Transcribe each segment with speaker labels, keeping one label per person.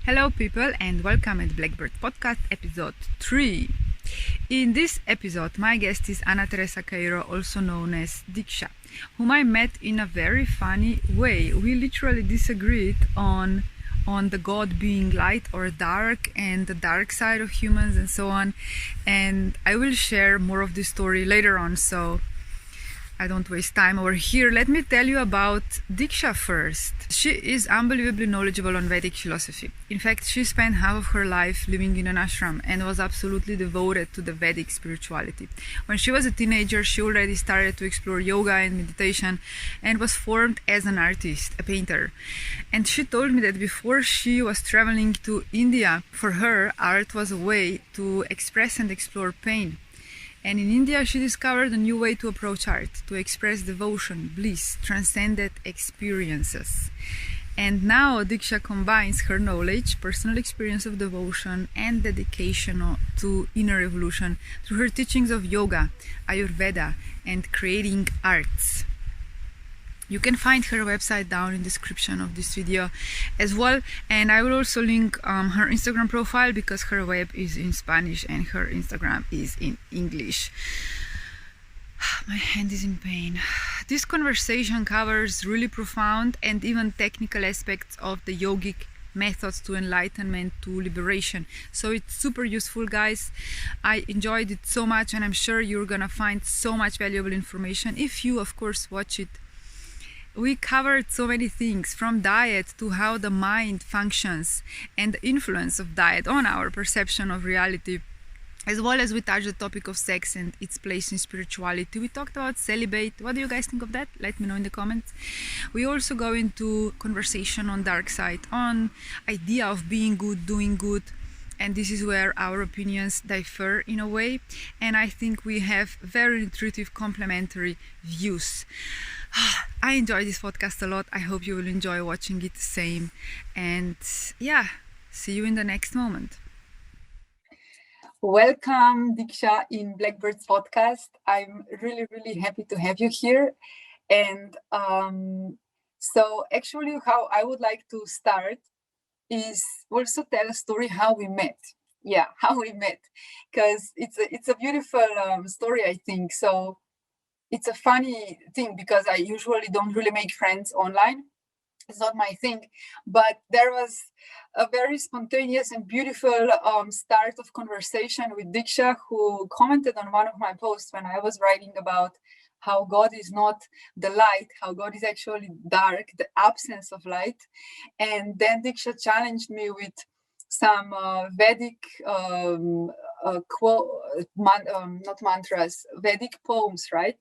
Speaker 1: Hello, people, and welcome at Blackbird Podcast episode 3. In this episode, my guest is Ana Teresa Caiera, also known as Diksha, whom I met in a very funny way. We literally disagreed on the God being light or dark and the dark side of humans and so on. And I will share more of this story later on, so I don't waste time over here. Let me tell you about Diksha first. She is unbelievably knowledgeable on Vedic philosophy. In fact, she spent half of her life living in an ashram and was absolutely devoted to the Vedic spirituality. When she was a teenager, she already started to explore yoga and meditation and was formed as an artist, a painter. And she told me that before she was traveling to India, for her, art was a way to express and explore pain. And in India, she discovered a new way to approach art, to express devotion, bliss, transcendent experiences. And now Diksha combines her knowledge, personal experience of devotion, and dedication to inner evolution through her teachings of yoga, Ayurveda, and creating arts. You can find her website down in the description of this video as well, and I will also link her Instagram profile because her web is in Spanish and her Instagram is in English. My hand is in pain. This conversation covers really profound and even technical aspects of the yogic methods to enlightenment, to liberation. So it's super useful, guys. I enjoyed it so much, and I'm sure you're gonna find so much valuable information if you, of course, watch it. We covered so many things, from diet to how the mind functions and the influence of diet on our perception of reality, as well as we touched the topic of sex and its place in spirituality. We talked about celibate. What do you guys think of that? Let me know in the comments. We also go into conversation on dark side, on idea of being good, doing good, and this is where our opinions differ in a way, and I think we have very intuitive complementary views. I enjoy this podcast a lot. I hope you will enjoy watching it the same, and yeah, see you in the next moment. Welcome, Diksha, in Blackbird's podcast. I'm really happy to have you here. And so actually how I would like to start is also tell a story how we met. Yeah, how we met, because it's a beautiful story, I think. So it's a funny thing because I usually don't really make friends online. It's not my thing, but there was a very spontaneous and beautiful start of conversation with Diksha, who commented on one of my posts when I was writing about how God is not the light, how God is actually dark, the absence of light. And then Diksha challenged me with some Vedic not mantras, Vedic poems, right?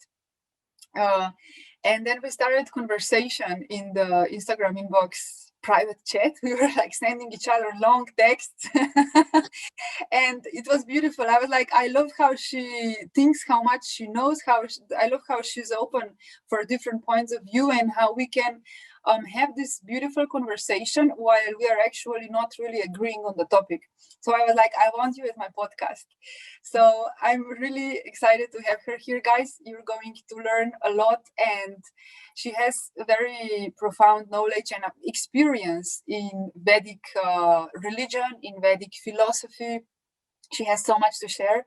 Speaker 1: And then we started conversation in the Instagram inbox private chat. We were like sending each other long texts and it was beautiful. I was like, I love how she thinks, how much she knows, I love how she's open for different points of view and how we can have this beautiful conversation while we are actually not really agreeing on the topic. So I was like, I want you at my podcast. So I'm really excited to have her here, guys. You're going to learn a lot, and she has very profound knowledge and experience in Vedic religion, in Vedic philosophy. She has so much to share.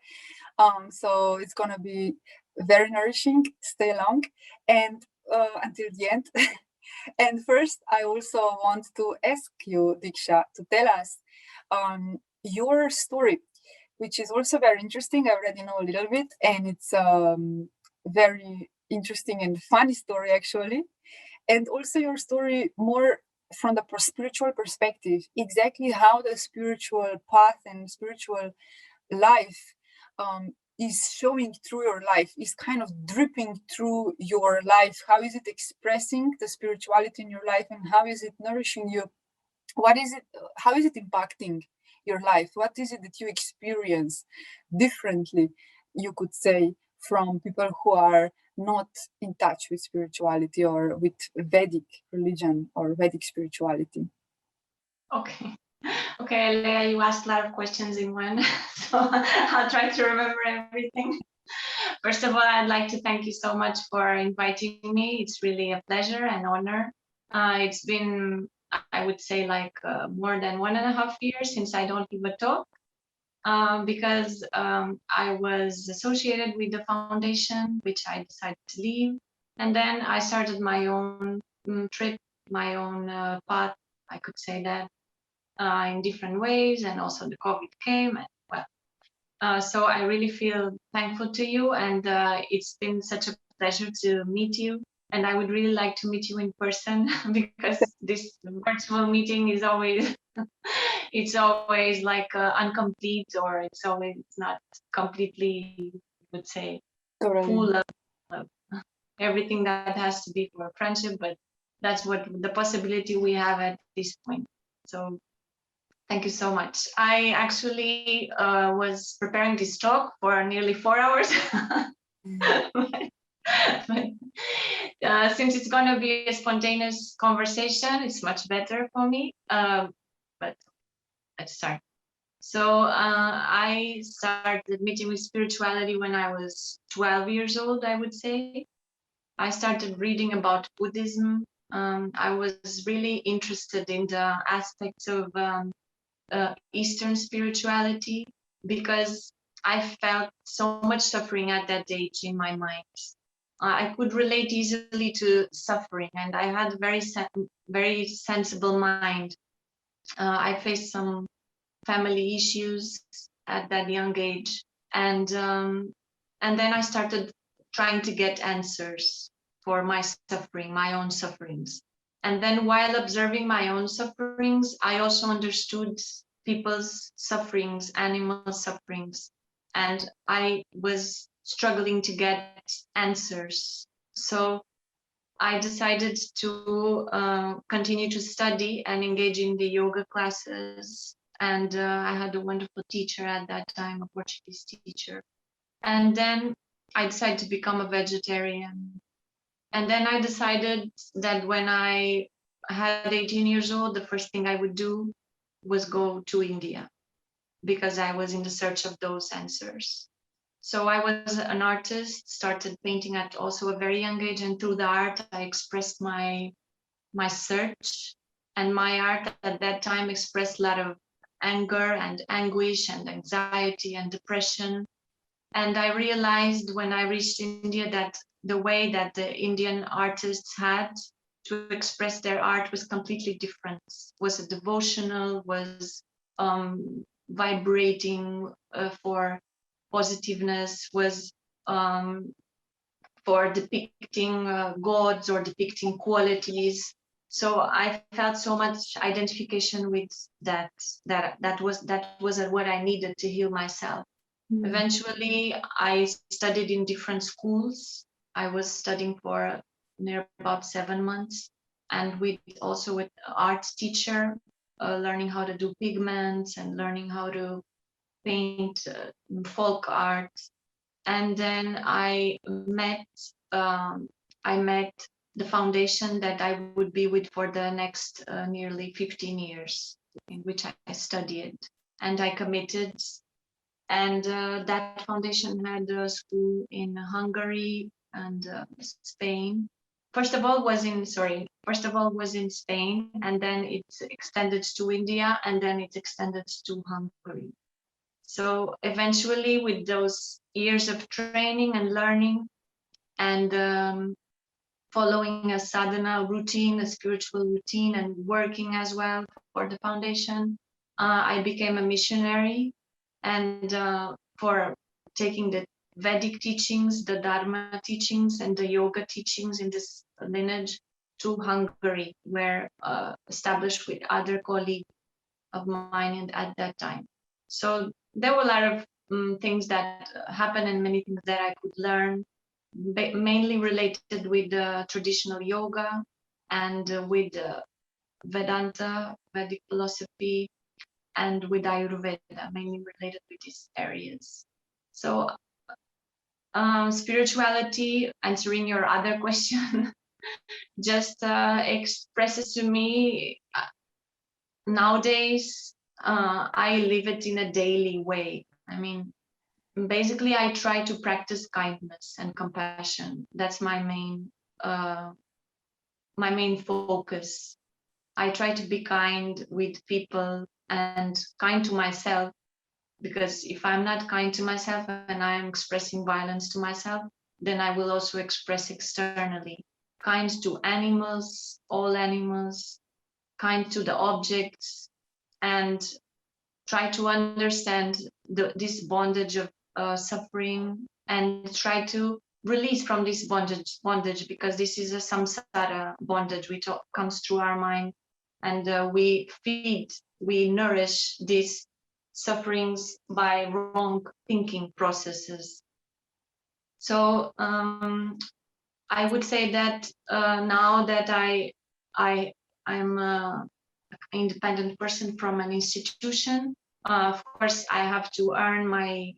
Speaker 1: So it's going to be very nourishing. Stay along and until the end. And first, I also want to ask you, Diksha, to tell us your story, which is also very interesting. I already know a little bit, and it's very interesting and funny story, actually. And also your story more from the spiritual perspective, exactly how the spiritual path and spiritual life is showing through your life, is kind of dripping through your life. How is it expressing the spirituality in your life, and how is it nourishing you? What is it? How is it impacting your life? What is it that you experience differently, you could say, from people who are not in touch with spirituality or with Vedic religion or Vedic spirituality?
Speaker 2: Okay, Leah, you asked a lot of questions in one, so I'll try to remember everything. First of all, I'd like to thank you so much for inviting me. It's really a pleasure and honor. It's been I would say like more than 1.5 years since I don't give a talk, because I was associated with the foundation, which I decided to leave. And then I started my own trip, my own path, I could say that, in different ways. And also the COVID came. And, well, so I really feel thankful to you. And it's been such a pleasure to meet you. And I would really like to meet you in person because this virtual meeting is always it's always like incomplete, or it's always not completely, I would say, full of everything that has to be for a friendship. But that's what the possibility we have at this point. So thank you so much. I actually was preparing this talk for nearly 4 hours. But since it's going to be a spontaneous conversation, it's much better for me. But let's start. So I started meeting with spirituality when I was 12 years old, I would say. I started reading about Buddhism. I was really interested in the aspects of Eastern spirituality because I felt so much suffering at that age in my mind. I could relate easily to suffering, and I had a very sensible mind. I faced some family issues at that young age, and then I started trying to get answers for my suffering, my own sufferings. And then while observing my own sufferings, I also understood people's sufferings, animal sufferings, and I was struggling to get answers. So I decided to continue to study and engage in the yoga classes. And I had a wonderful teacher at that time, a Portuguese teacher. And then I decided to become a vegetarian. And then I decided that when I had 18 years old, the first thing I would do was go to India because I was in the search of those answers. So I was an artist, started painting at also a very young age, and through the art I expressed my search. And my art at that time expressed a lot of anger and anguish and anxiety and depression. And I realized when I reached India that the way that the Indian artists had to express their art was completely different, was devotional, was vibrating for positiveness, was for depicting gods or depicting qualities. So I felt so much identification with that was what I needed to heal myself. Eventually, I studied in different schools. I was studying for near about 7 months, and also with art teacher, learning how to do pigments and learning how to paint folk art. And then I met the foundation that I would be with for the next nearly 15 years, in which I studied and I committed. And that foundation had a school in Hungary and Spain. First of all was in Spain, and then it extended to India, and then it extended to Hungary. So eventually, with those years of training and learning and following a sadhana routine, a spiritual routine, and working as well for the foundation, I became a missionary. And for taking the Vedic teachings, the Dharma teachings, and the yoga teachings in this lineage to Hungary, where established with other colleagues of mine at that time. So there were a lot of things that happened and many things that I could learn, mainly related with traditional yoga and with Vedanta, Vedic philosophy, and with Ayurveda, mainly related with these areas. So spirituality, answering your other question, just expresses to me nowadays, I live it in a daily way. I mean, basically, I try to practice kindness and compassion. That's my main focus. I try to be kind with people and kind to myself, because if I'm not kind to myself and I'm expressing violence to myself, then I will also express externally. Kind to animals, all animals, kind to the objects, and try to understand this bondage of suffering, and try to release from this bondage, because this is a samsara bondage which comes through our mind, and we nourish these sufferings by wrong thinking processes. So I would say that now that I'm an independent person from an institution, of course I have to earn my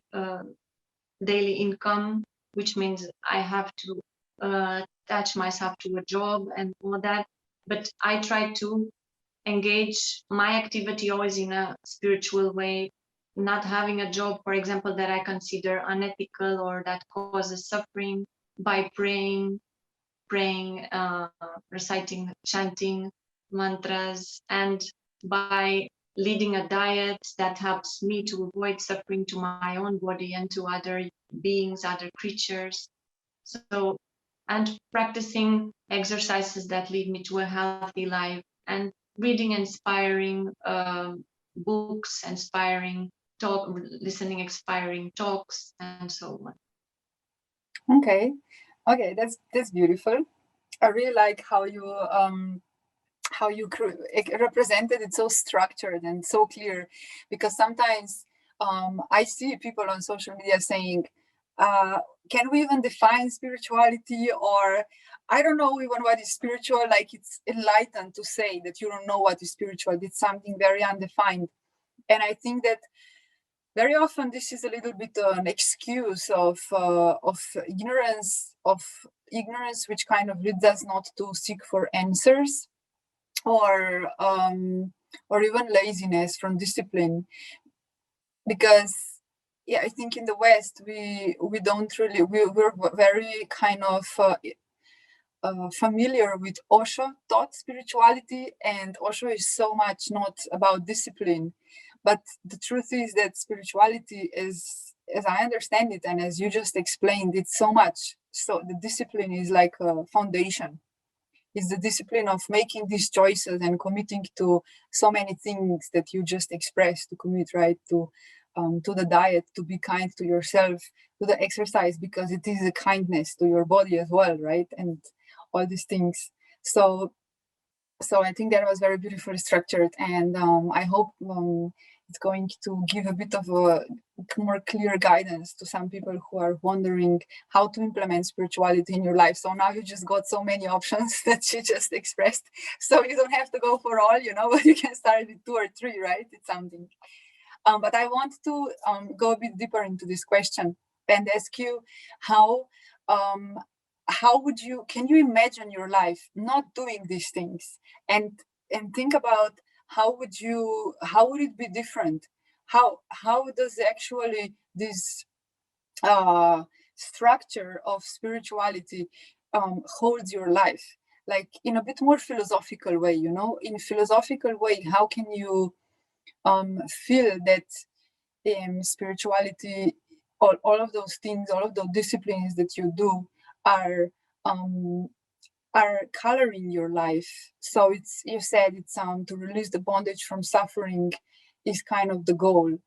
Speaker 2: daily income, which means I have to attach myself to a job and all that. But I try to engage my activity always in a spiritual way, not having a job, for example, that I consider unethical or that causes suffering, by praying, reciting, chanting mantras, and by leading a diet that helps me to avoid suffering to my own body and to other beings, other creatures. So, and practicing exercises that lead me to a healthy life, and reading inspiring books, inspiring listening inspiring talks, and so on.
Speaker 1: Okay, that's beautiful. I really like how you represented it so structured and so clear, because sometimes I see people on social media saying, can we even define spirituality, or I don't know even what is spiritual, like it's enlightened to say that you don't know what is spiritual. It's something very undefined. And I think that very often this is a little bit an excuse of ignorance, which kind of leads us not to seek for answers, or even laziness from discipline. Because I think in the West we don't really, we're very kind of familiar with Osho taught spirituality, and Osho is so much not about discipline. But the truth is that spirituality is, as I understand it, and as you just explained, it's so much. So the discipline is like a foundation. It's the discipline of making these choices and committing to so many things that you just expressed, to commit, right? To the diet, to be kind to yourself, to the exercise, because it is a kindness to your body as well, right? And all these things. So I think that was very beautifully structured, and I hope it's going to give a bit of a more clear guidance to some people who are wondering how to implement spirituality in your life. So now you just got so many options that you just expressed. So you don't have to go for all, but you can start with 2 or 3, right? It's something. But I want to go a bit deeper into this question and ask you how can you imagine your life not doing these things, and think about how would it be different? How does actually this structure of spirituality holds your life, like in a bit more philosophical way, in philosophical way, how can you feel that spirituality, all of those things, all of those disciplines that you do are coloring your life? So you said it's to release the bondage from suffering is kind of the goal,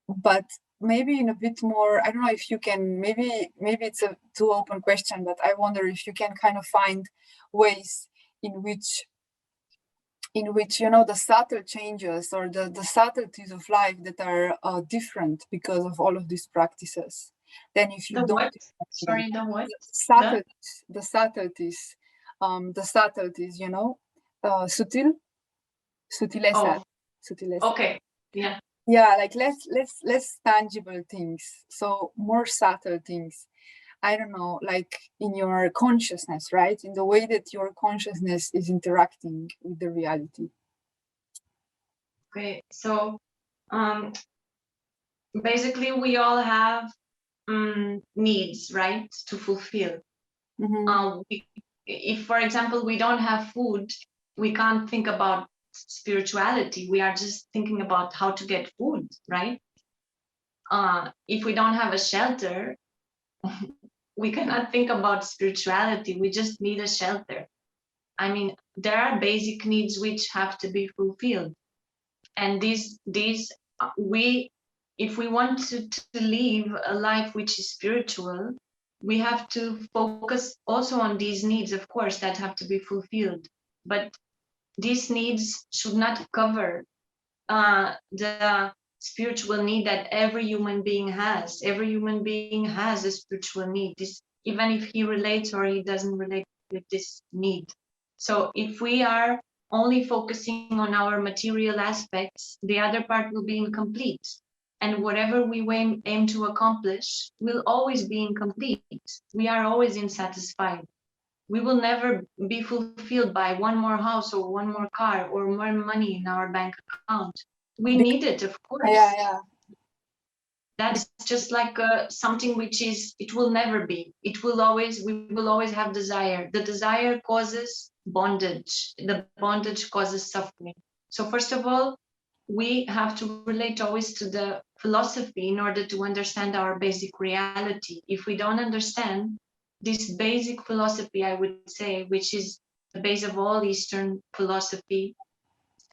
Speaker 1: but maybe in a bit more, I don't know if you can, maybe it's a too open question, but I wonder if you can kind of find ways in which the subtle changes, or the subtleties of life that are different because of all of these practices. Then if you
Speaker 2: The
Speaker 1: don't
Speaker 2: what? Sorry, the what?
Speaker 1: the subtleties, sutileza.
Speaker 2: Okay, yeah.
Speaker 1: Like less tangible things, so more subtle things. I don't know, like in your consciousness, right? In the way that your consciousness is interacting with the reality.
Speaker 2: Okay, so basically we all have needs, right, to fulfill. if, for example, we don't have food, we can't think about spirituality. We are just thinking about how to get food, right? If we don't have a shelter, we cannot think about spirituality. We just need a shelter. I mean, there are basic needs which have to be fulfilled, and if we want to live a life which is spiritual, we have to focus also on these needs, of course, that have to be fulfilled. But these needs should not cover the spiritual need that every human being has. Every human being has a spiritual need, even if he relates or he doesn't relate with this need. So if we are only focusing on our material aspects, the other part will be incomplete. And whatever we aim to accomplish will always be incomplete. We are always unsatisfied. We will never be fulfilled by one more house or one more car or more money in our bank account. We need it, of course.
Speaker 1: Yeah.
Speaker 2: That's just like something which it will never be. We will always have desire. The desire causes bondage. The bondage causes suffering. So first of all, we have to relate always to the philosophy in order to understand our basic reality. If we don't understand this basic philosophy, I would say, which is the base of all Eastern philosophy,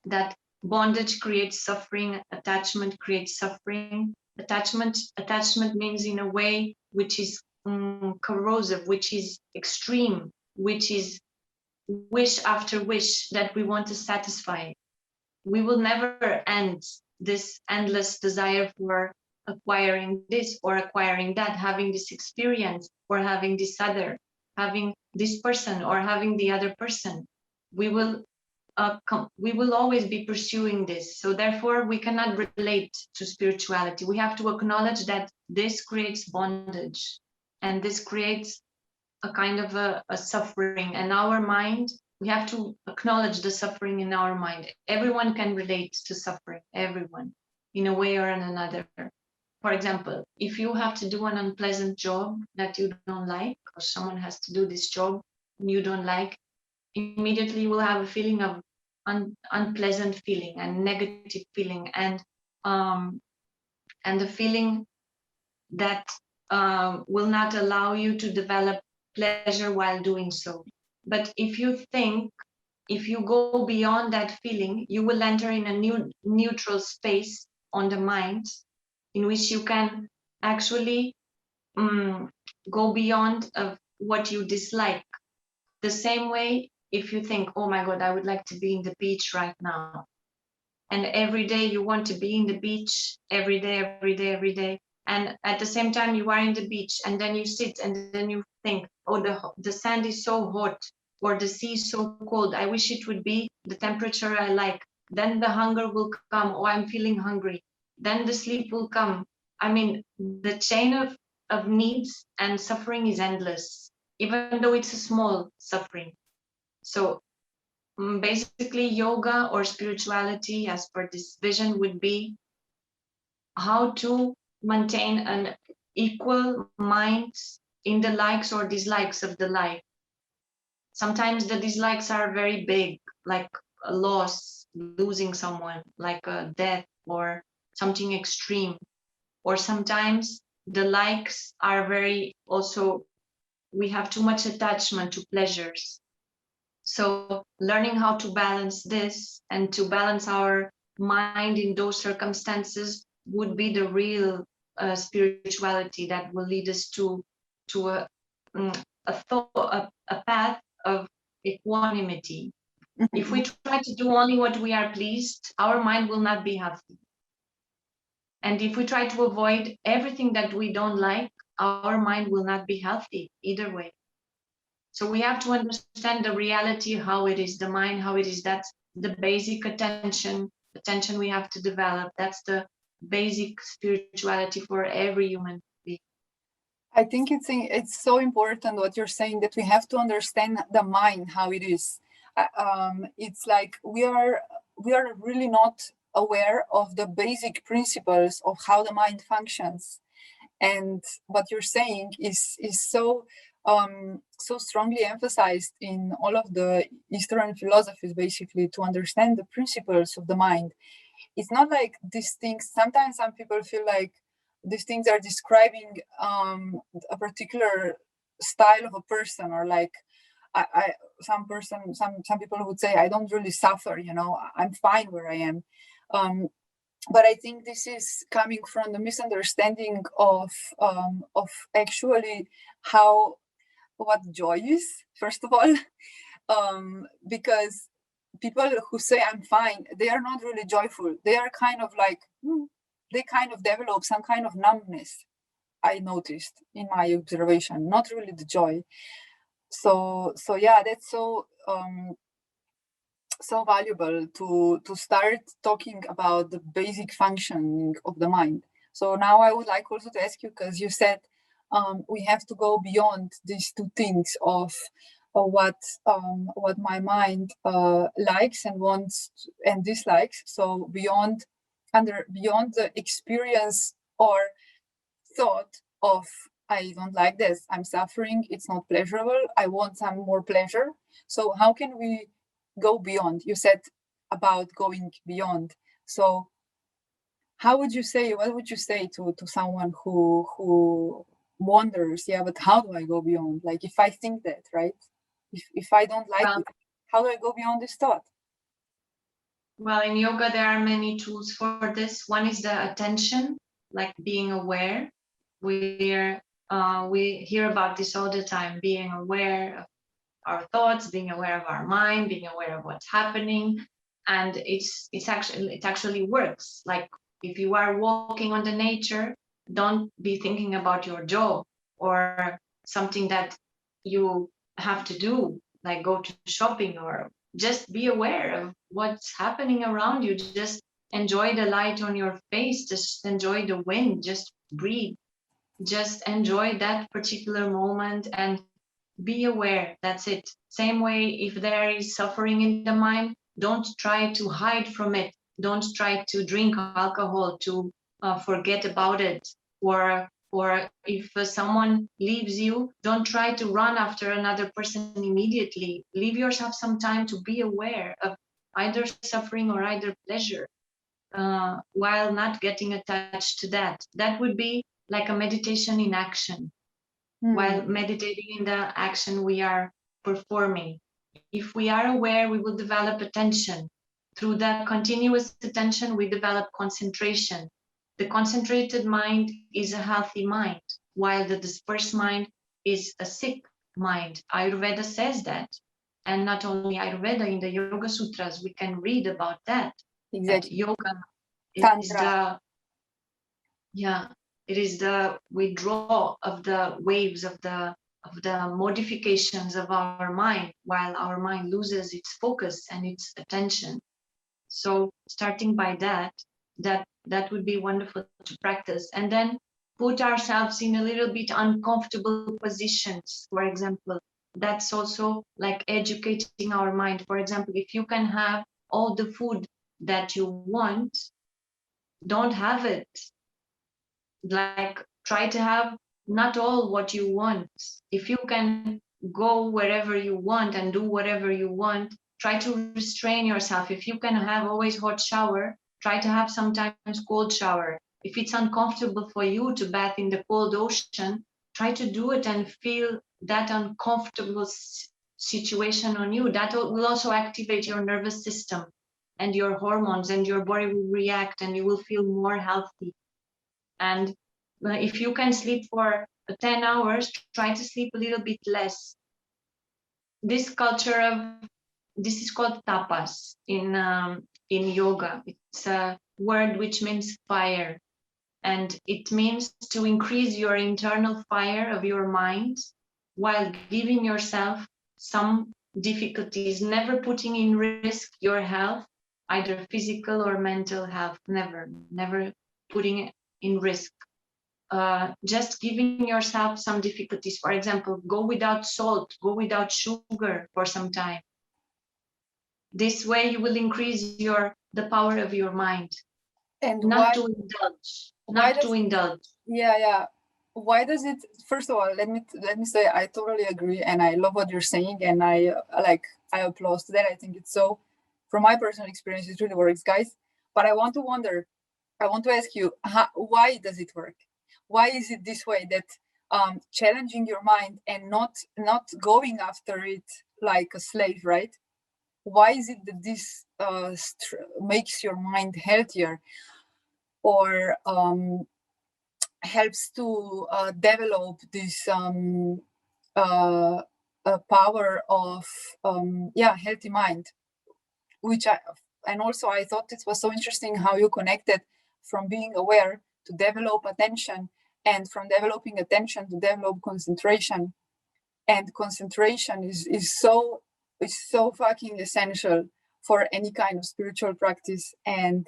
Speaker 2: that bondage creates suffering, attachment creates suffering. Attachment means in a way which is corrosive, which is extreme, which is wish after wish that we want to satisfy. We will never end this endless desire for acquiring this or acquiring that, having this experience or having this other, having this person or having the other person. We will always be pursuing this. So therefore, we cannot relate to spirituality. We have to acknowledge that this creates bondage and this creates a kind of a suffering. And our mind, we have to acknowledge the suffering in our mind. Everyone can relate to suffering, everyone, in a way or in another. For example, if you have to do an unpleasant job that you don't like, or someone has to do this job you don't like, immediately you will have a feeling of unpleasant feeling and negative feeling, and the feeling that will not allow you to develop pleasure while doing so. But if you go beyond that feeling, you will enter in a new neutral space on the mind in which you can actually go beyond of what you dislike. The same way, if you think, oh my God, I would like to be in the beach right now. And every day you want to be in the beach, every day. And at the same time you are in the beach, and then you sit and then you think, oh, the sand is so hot, or the sea is so cold. I wish it would be the temperature I like. Then the hunger will come. Oh, I'm feeling hungry. Then the sleep will come. I mean, the chain of needs and suffering is endless, even though it's a small suffering. So basically, yoga or spirituality, as per this vision, would be how to maintain an equal mind in the likes or dislikes of the life. Sometimes the dislikes are very big, like a loss, losing someone, like a death or something extreme. Or sometimes the likes are very also, we have too much attachment to pleasures. So learning how to balance this and to balance our mind in those circumstances would be the real spirituality that will lead us to a path of equanimity. Mm-hmm. If we try to do only what we are pleased, our mind will not be healthy. And if we try to avoid everything that we don't like, our mind will not be healthy either way. So we have to understand the reality, how it is, the mind, how it is. That's the basic attention we have to develop. That's the basic spirituality for every human being.
Speaker 1: I think it's so important what you're saying, that we have to understand the mind, how it is. It's like we are really not aware of the basic principles of how the mind functions. And what you're saying is so
Speaker 3: so strongly emphasized in all of the Eastern philosophies, basically, to understand the principles of the mind. It's not like these things, sometimes some people feel like these things are describing a particular style of a person, or like some people would say, I don't really suffer, I'm fine where I am. But I think this is coming from the misunderstanding of actually what joy is, first of all. Because people who say I'm fine, they are not really joyful. They are kind of like, they kind of develop some kind of numbness, I noticed in my observation, not really the joy. So yeah, that's so valuable to start talking about the basic functioning of the mind. So now I would like also to ask you, because you said we have to go beyond these two things of what my mind likes and wants and dislikes. So beyond the experience or thought of, I don't like this, I'm suffering, it's not pleasurable, I want some more pleasure. So how can we go beyond? You said about going beyond. So what would you say to someone who wonders, yeah, but how do I go beyond? Like, if I think that, right? If I don't like it, how do I go beyond this thought?
Speaker 2: Well, in yoga, there are many tools for this. One is the attention, like being aware. We hear about this all the time, being aware of our thoughts, being aware of our mind, being aware of what's happening. And it actually works. Like, if you are walking on the nature, don't be thinking about your job or something that you have to do, like go to shopping, or just be aware of what's happening around you. Just enjoy the light on your face, just enjoy the wind, just breathe, just enjoy that particular moment and be aware. That's it. Same way, if there is suffering in the mind, don't try to hide from it. Don't try to drink alcohol to forget about it. Or if someone leaves you, don't try to run after another person immediately. Leave yourself some time to be aware of either suffering or either pleasure, while not getting attached to that. That would be like a meditation in action. While meditating in the action we are performing, if we are aware, we will develop attention. Through that continuous attention, we develop concentration. The concentrated mind is a healthy mind, while the dispersed mind is a sick mind. Ayurveda says that. And not only Ayurveda, in the Yoga Sutras, we can read about that.
Speaker 3: Exactly.
Speaker 2: That yoga
Speaker 3: Tantra.
Speaker 2: It is the withdrawal of the waves of the modifications of our mind, while our mind loses its focus and its attention. So starting by that would be wonderful to practice, and then put ourselves in a little bit uncomfortable positions. For example, that's also like educating our mind. For example, if you can have all the food that you want, don't have it. Like, try to have not all what you want. If you can go wherever you want and do whatever you want, try to restrain yourself. If you can have always hot shower, try to have sometimes cold shower. If it's uncomfortable for you to bath in the cold ocean, try to do it and feel that uncomfortable situation on you. That will also activate your nervous system and your hormones, and your body will react and you will feel more healthy. And if you can sleep for 10 hours, try to sleep a little bit less. This is called tapas in yoga. It's a word which means fire. And it means to increase your internal fire of your mind while giving yourself some difficulties, never putting in risk your health, either physical or mental health, never putting it in risk. Just giving yourself some difficulties. For example, go without salt, go without sugar for some time. This way you will increase the power of your mind.
Speaker 3: And
Speaker 2: not to indulge.
Speaker 3: Yeah. why does it, first of all, let me say I totally agree, and I love what you're saying, and I applaud to that. I think it's so, from my personal experience, it really works, guys. But I want to ask you, why does it work? Why is it this way, that challenging your mind and not going after it like a slave, right? Why is it that this makes your mind healthier, or helps to develop this power of healthy mind? And also I thought it was so interesting how you connected from being aware to develop attention, and from developing attention to develop concentration. And concentration is so fucking essential for any kind of spiritual practice. And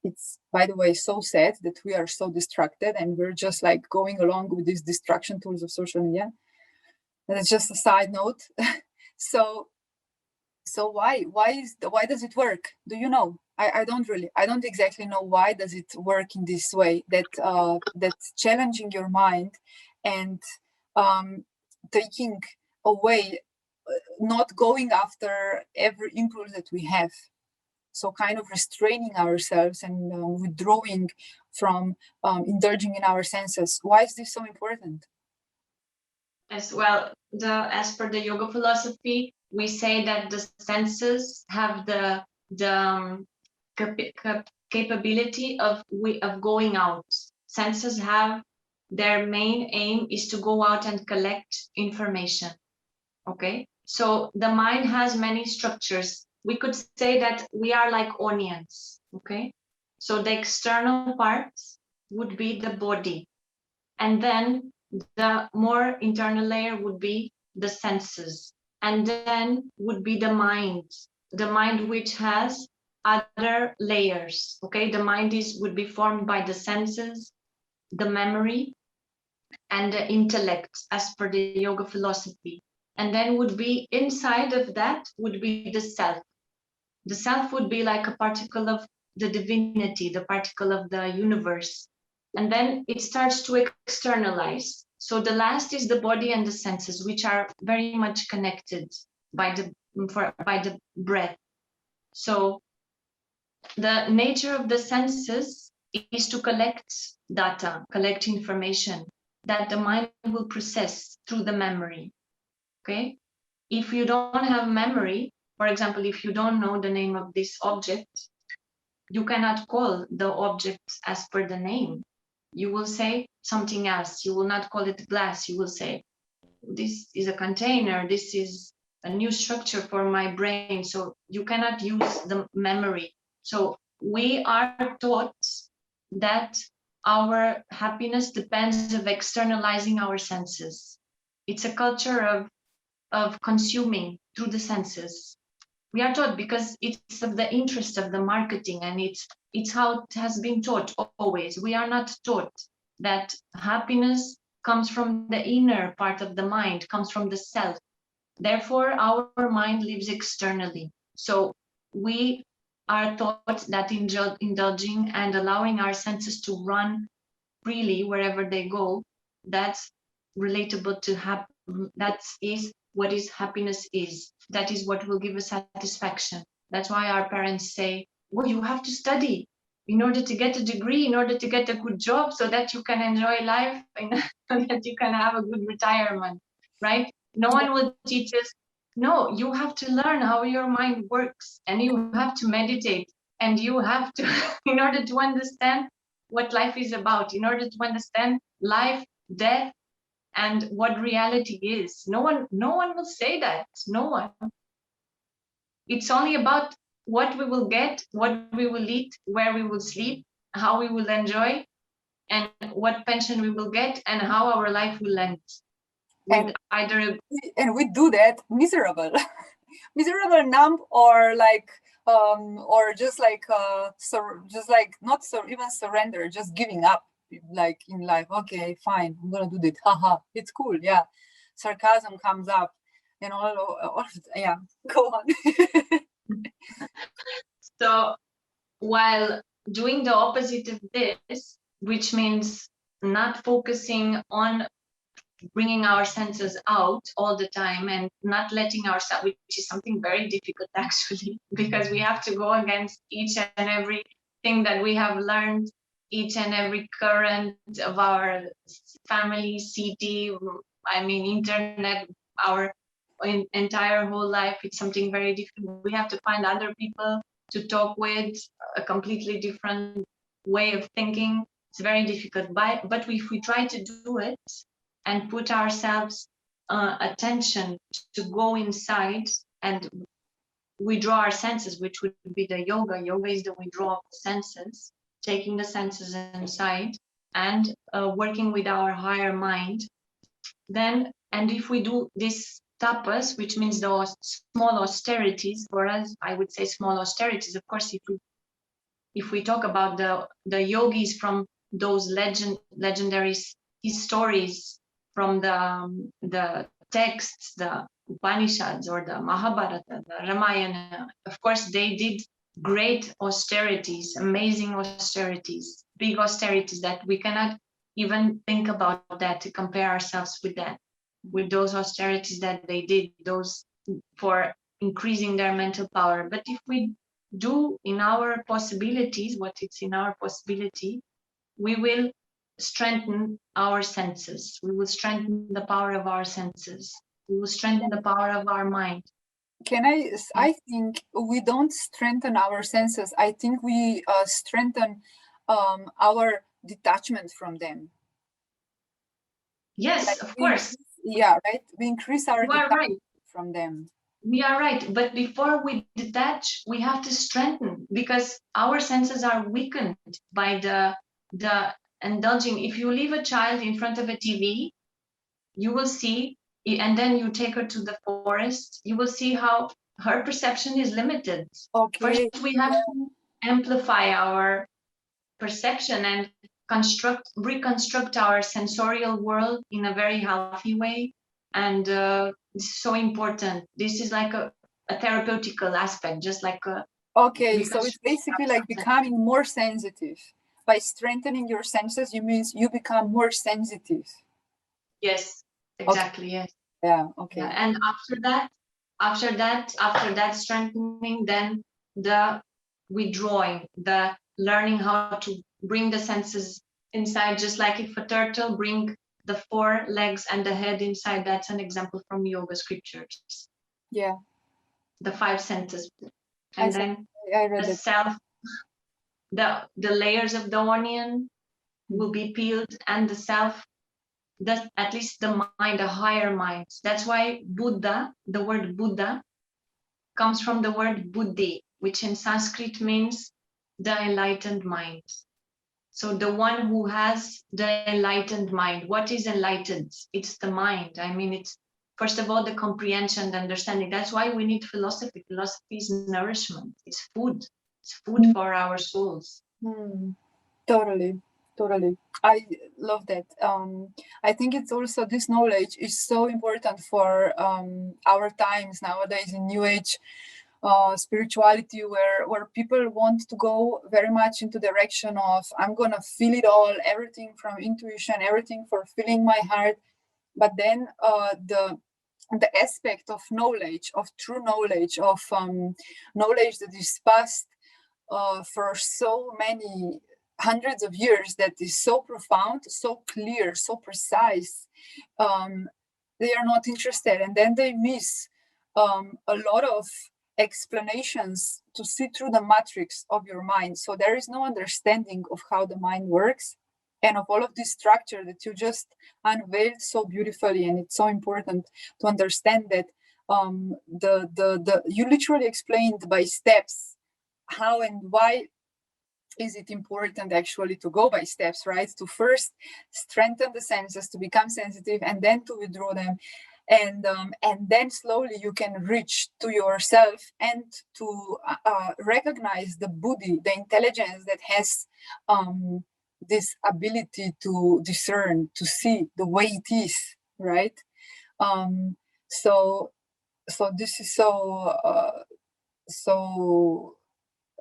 Speaker 3: it's, by the way, so sad that we are so distracted and we're just like going along with these distraction tools of social media. That's just a side note. so why does it work? Do you know? I don't exactly know why does it work in this way, that challenging your mind and taking away, not going after every impulse that we have. So kind of restraining ourselves and withdrawing from indulging in our senses. Why is this so important?
Speaker 2: As well, as per the yoga philosophy, we say that the senses have the capability of going out. Senses have, their main aim is to go out and collect information. Okay, so the mind has many structures. We could say that we are like onions. Okay, so the external parts would be the body, and then the more internal layer would be the senses, and then would be the mind which has other layers. Okay, the mind would be formed by the senses, the memory, and the intellect, as per the yoga philosophy. And then would be inside of that would be the self. The self would be like a particle of the divinity, the particle of the universe. And then it starts to externalize. So the last is the body and the senses, which are very much connected by the breath. So the nature of the senses is to collect data, collect information that the mind will process through the memory. Okay? If you don't have memory, for example, if you don't know the name of this object, you cannot call the object as per the name. You will say something else. You will not call it glass. You will say, this is a container. This is a new structure for my brain. So you cannot use the memory. So we are taught that our happiness depends on externalizing our senses. It's a culture of consuming through the senses. We are taught because it's of the interest of the marketing, and it's how it has been taught always. We are not taught that happiness comes from the inner part of the mind, comes from the self. Therefore, our mind lives externally. So we are taught that indulging and allowing our senses to run freely wherever they go, that's relatable to that is what is happiness is. That is what will give us satisfaction. That's why our parents say, well, you have to study in order to get a degree, in order to get a good job, so that you can enjoy life and that you can have a good retirement, right? No one will teach us, no, you have to learn how your mind works, and you have to meditate, and you have to, in order to understand what life is about, in order to understand life, death, and what reality is. No one will say that. No one. It's only about what we will get, what we will eat, where we will sleep, how we will enjoy, and what pension we will get, and how our life will end.
Speaker 3: And we do that miserable, numb, or like or just like not even surrender, just giving up, like in life. Okay, fine, I'm gonna do this. Haha, it's cool. Yeah, sarcasm comes up, and all yeah. Go on.
Speaker 2: So while doing the opposite of this, which means not focusing on bringing our senses out all the time and not letting ourselves, which is something very difficult actually, because we have to go against each and every thing that we have learned, each and every current of our family, city, I mean, internet, our entire whole life. It's something very difficult. We have to find other people to talk with, a completely different way of thinking. It's very difficult, but if we try to do it and put ourselves attention to go inside, and we draw our senses, which would be the yoga. Yoga is the withdrawal of the senses, taking the senses inside and working with our higher mind. Then, and if we do this tapas, which means those small austerities, for us, I would say small austerities. Of course, if we talk about the yogis from those legendary stories from the texts, the Upanishads or the Mahabharata, the Ramayana, of course, they did great austerities, amazing austerities, big austerities that we cannot even think about that to compare ourselves with that, with those austerities that they did, those for increasing their mental power. But if we do in our possibilities what it's in our possibility, we will strengthen our senses. We will strengthen the power of our senses. We will strengthen the power of our mind.
Speaker 3: I think we don't strengthen our senses. I think we strengthen our detachment from them.
Speaker 2: Yes,
Speaker 3: like
Speaker 2: of course.
Speaker 3: Yeah, right. We increase our detachment from them.
Speaker 2: We are right. But before we detach, we have to strengthen, because our senses are weakened by the indulging. If you leave a child in front of a TV, you will see, and then you take her to the forest, you will see how her perception is limited.
Speaker 3: Okay.
Speaker 2: First, we have to amplify our perception and reconstruct our sensorial world in a very healthy way. And this is so important. This is like a therapeutical aspect, just like a...
Speaker 3: Okay, so it's basically like becoming more sensitive. By strengthening your senses, you become more sensitive.
Speaker 2: Yes, exactly. Okay. Yes.
Speaker 3: Yeah. Okay.
Speaker 2: Yeah. And after that strengthening, then the withdrawing, the learning how to bring the senses inside, just like if a turtle bring the 4 legs and the head inside. That's an example from yoga scriptures.
Speaker 3: Yeah.
Speaker 2: The 5 senses. And
Speaker 3: I read
Speaker 2: the
Speaker 3: it.
Speaker 2: self, the layers of the onion will be peeled, and the self, at least the mind, the higher mind. That's why Buddha, the word Buddha, comes from the word buddhi, which in Sanskrit means the enlightened mind. So the one who has the enlightened mind. What is enlightened? It's the mind. I mean, it's first of all the comprehension, the understanding. That's why we need philosophy. Philosophy is nourishment. It's food. It's food for our souls.
Speaker 3: Totally. I love that. I think it's also, this knowledge is so important for our times nowadays in New Age spirituality, where people want to go very much into direction of, I'm gonna feel it all, everything from intuition, everything for feeling my heart. But then the aspect of knowledge, of true knowledge, of knowledge that is passed for so many hundreds of years, that is so profound, so clear, so precise, they are not interested, and then they miss a lot of explanations to see through the matrix of your mind. So there is no understanding of how the mind works and of all of this structure that you just unveiled so beautifully. And it's so important to understand that you literally explained by steps how and why is it important actually to go by steps, right? To first strengthen the senses, to become sensitive, and then to withdraw them. And then slowly you can reach to yourself and to recognize the buddhi, the intelligence that has this ability to discern, to see the way it is, right? So this is so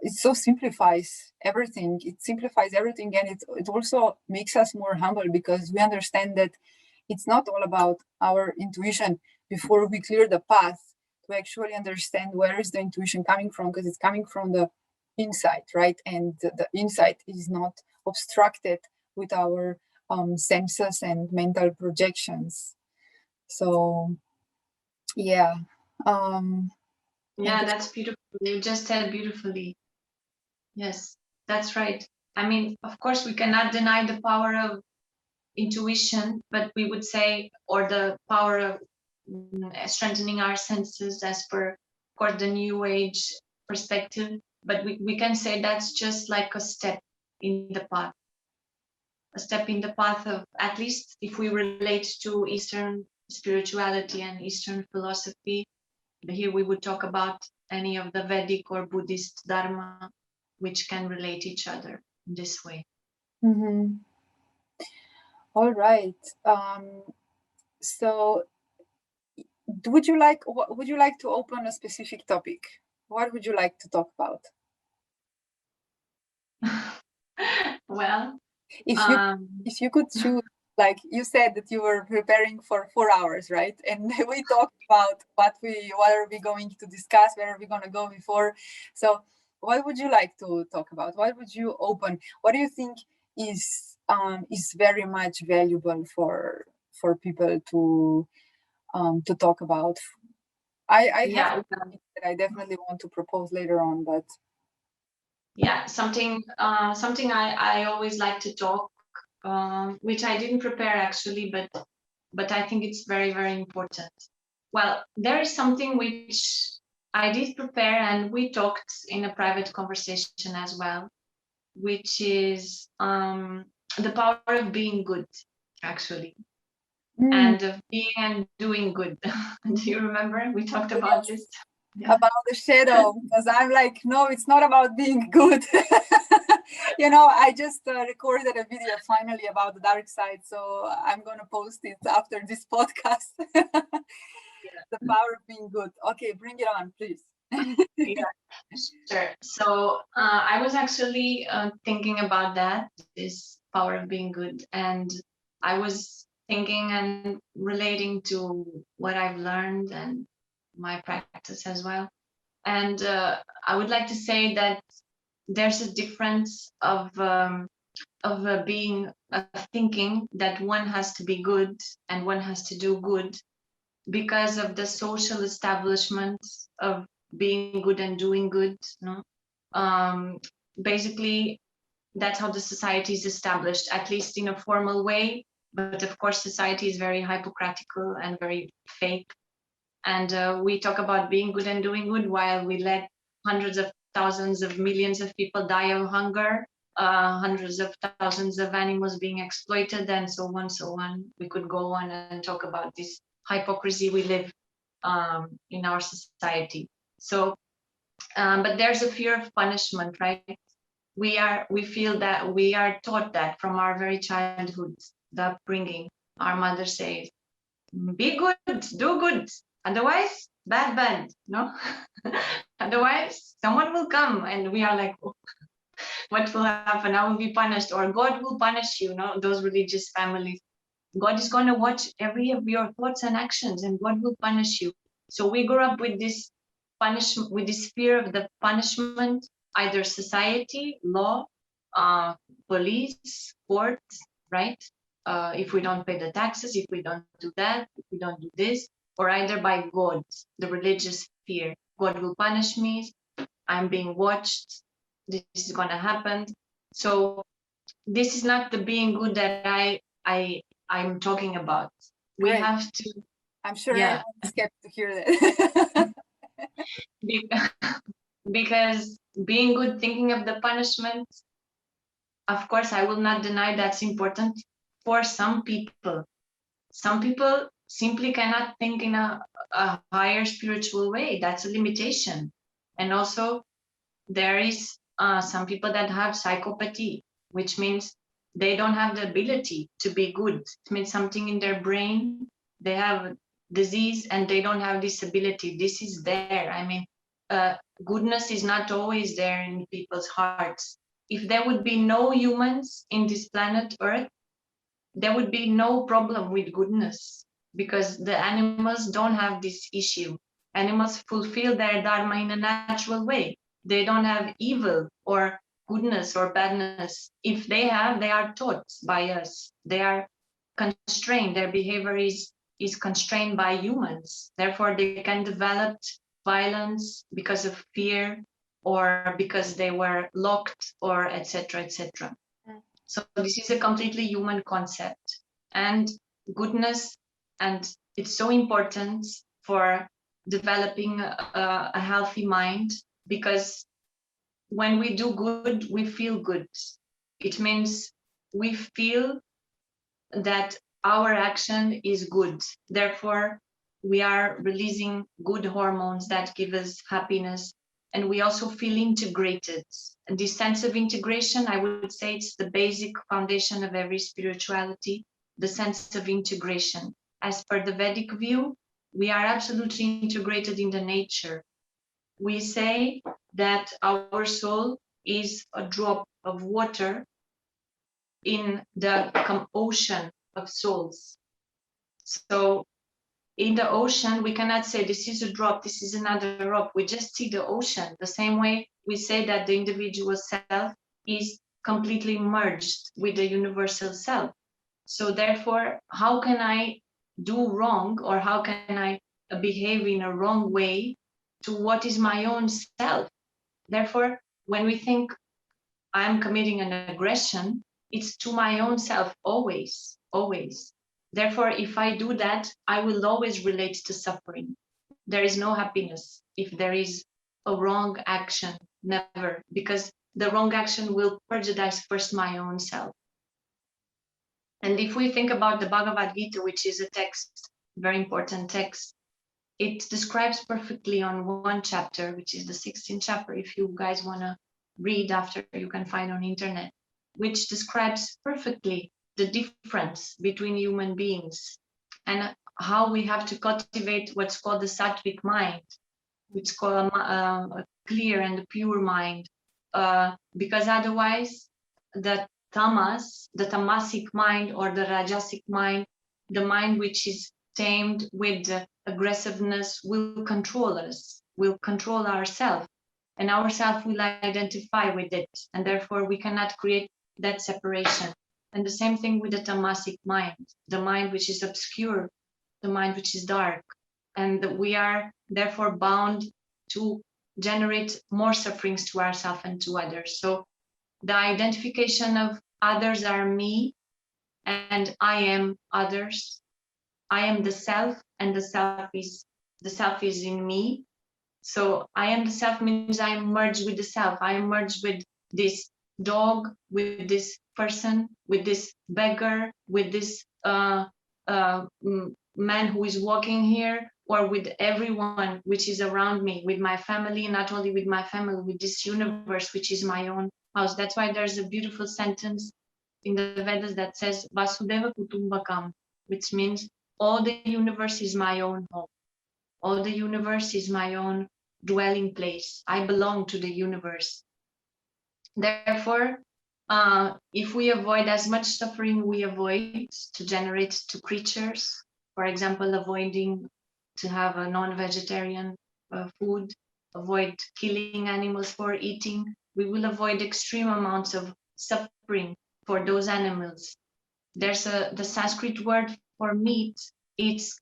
Speaker 3: it so simplifies everything. It simplifies everything, and it also makes us more humble, because we understand that it's not all about our intuition before we clear the path to actually understand where is the intuition coming from, because it's coming from the inside, right? And the insight is not obstructed with our senses and mental projections. So yeah.
Speaker 2: Yeah, that's beautiful. You just said beautifully. Yes, that's right. I mean, of course, we cannot deny the power of intuition, but we would say, or the power of strengthening our senses as per, of course, the new age perspective. But we can say that's just like a step in the path, a step in the path of, at least if we relate to Eastern spirituality and Eastern philosophy. Here we would talk about any of the Vedic or Buddhist Dharma, which can relate each other in this way.
Speaker 3: Mm-hmm. All right. So would you like to open a specific topic? What would you like to talk about?
Speaker 2: Well,
Speaker 3: if you could choose, like you said that you were preparing for 4 hours, right? And we talked about what are we going to discuss, where are we going to go before. So what would you like to talk about? What would you open? What do you think is very much valuable for people to talk about? I
Speaker 2: yeah,
Speaker 3: have something that I definitely want to propose later on, but
Speaker 2: yeah, something I always like to talk, which I didn't prepare actually, but I think it's very, very important. Well, there is something which I did prepare, and we talked in a private conversation as well, which is the power of being good, actually, and of being and doing good. Do you remember we talked about this? Yeah.
Speaker 3: About the shadow, because I'm like, no, it's not about being good. I just recorded a video finally about the dark side, so I'm gonna post it after this podcast. The power of being good. Okay, bring it on, please.
Speaker 2: Yeah, sure. So I was actually thinking about that, this power of being good, and I was thinking and relating to what I've learned and my practice as well. And I would like to say that there's a difference of being thinking that one has to be good and one has to do good because of the social establishment of being good and doing good. No, basically that's how the society is established, at least in a formal way. But of course, society is very hypocritical and very fake. And we talk about being good and doing good while we let hundreds of thousands of millions of people die of hunger, hundreds of thousands of animals being exploited, and so on, so on. We could go on and talk about this hypocrisy we live in our society. So, but there's a fear of punishment, right? We feel that we are taught that from our very childhood, the upbringing. Our mother says, "Be good, do good. Otherwise, bad, no? Otherwise, someone will come," and we are like, oh, what will happen? I will be punished, or God will punish you. No, those religious families. God is going to watch every of your thoughts and actions, and God will punish you. So we grew up with this punishment, with this fear of the punishment, either society, law, police, courts, right? If we don't pay the taxes, if we don't do that, if we don't do this, or either by God, the religious fear. God will punish me. I'm being watched. This is going to happen. So this is not the being good that I'm talking about. We
Speaker 3: Great.
Speaker 2: have to.
Speaker 3: I'm sure
Speaker 2: Yeah.
Speaker 3: everyone's scared to hear that.
Speaker 2: Because being good, thinking of the punishment, of course, I will not deny that's important for some people. Some people simply cannot think in a higher spiritual way. That's a limitation. And also, there is some people that have psychopathy, which means they don't have the ability to be good. It means something in their brain, they have disease and they don't have this ability. This is there. I mean, goodness is not always there in people's hearts. If there would be no humans in this planet Earth, there would be no problem with goodness, because the animals don't have this issue. Animals fulfill their dharma in a natural way. They don't have evil or goodness or badness. If they have, they are taught by us. They are constrained. Their behavior is constrained by humans. Therefore, they can develop violence because of fear or because they were locked, or etc., etc. So this is a completely human concept, and goodness, and it's so important for developing a healthy mind, because when we do good, we feel good. It means we feel that our action is good. Therefore, we are releasing good hormones that give us happiness, and we also feel integrated. And this sense of integration, I would say, it's the basic foundation of every spirituality, the sense of integration. As per the Vedic view, we are absolutely integrated in the nature. We say that our soul is a drop of water in the ocean of souls. So in the ocean, we cannot say this is a drop, this is another drop. We just see the ocean. The same way we say that the individual self is completely merged with the universal self. So therefore, how can I do wrong, or how can I behave in a wrong way to what is my own self? Therefore, when we think I'm committing an aggression, it's to my own self, always, always. Therefore, if I do that, I will always relate to suffering. There is no happiness if there is a wrong action, never, because the wrong action will prejudice first my own self. And if we think about the Bhagavad Gita, which is a text, very important text, it describes perfectly on one chapter, which is the 16th chapter. If you guys want to read after, you can find on internet, which describes perfectly the difference between human beings and how we have to cultivate what's called the sattvic mind, which is called a clear and pure mind, because otherwise the tamasic mind, or the rajasic mind, the mind which is tamed with aggressiveness, will control us, will control ourselves, and ourself will identify with it, and therefore we cannot create that separation. And the same thing with the tamasic mind, the mind which is obscure, the mind which is dark, and we are therefore bound to generate more sufferings to ourselves and to others. So the identification of others are me, and I am others. I am the self, and the self is in me. So I am the self means I am merged with the self. I am merged with this dog, with this person, with this beggar, with this man who is walking here, or with everyone which is around me, with my family, not only with my family, with this universe, which is my own house. That's why there's a beautiful sentence in the Vedas that says, Vasudeva Kutumbakam, which means all the universe is my own home. All the universe is my own dwelling place. I belong to the universe. Therefore, if we avoid as much suffering we avoid to generate to creatures, for example, avoiding to have a non-vegetarian food, avoid killing animals for eating, we will avoid extreme amounts of suffering for those animals. There's the Sanskrit word for meat. It's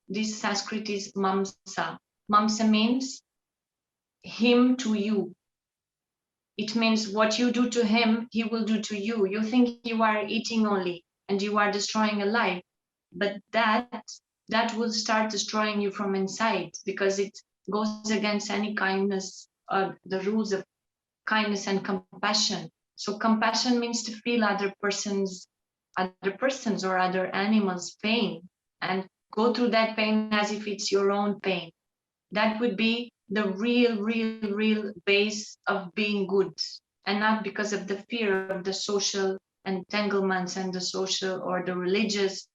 Speaker 2: this Sanskrit is mamsa. Mamsa means him to you. It means what you do to him, he will do to you. You think you are eating only and you are destroying a life, but that will start destroying you from inside, because it goes against any kindness, the rules of kindness and compassion. So compassion means to feel other persons or other animals' pain, and go through that pain as if it's your own pain. That would be the real base of being good, and not because of the fear of the social entanglements and the social or the religious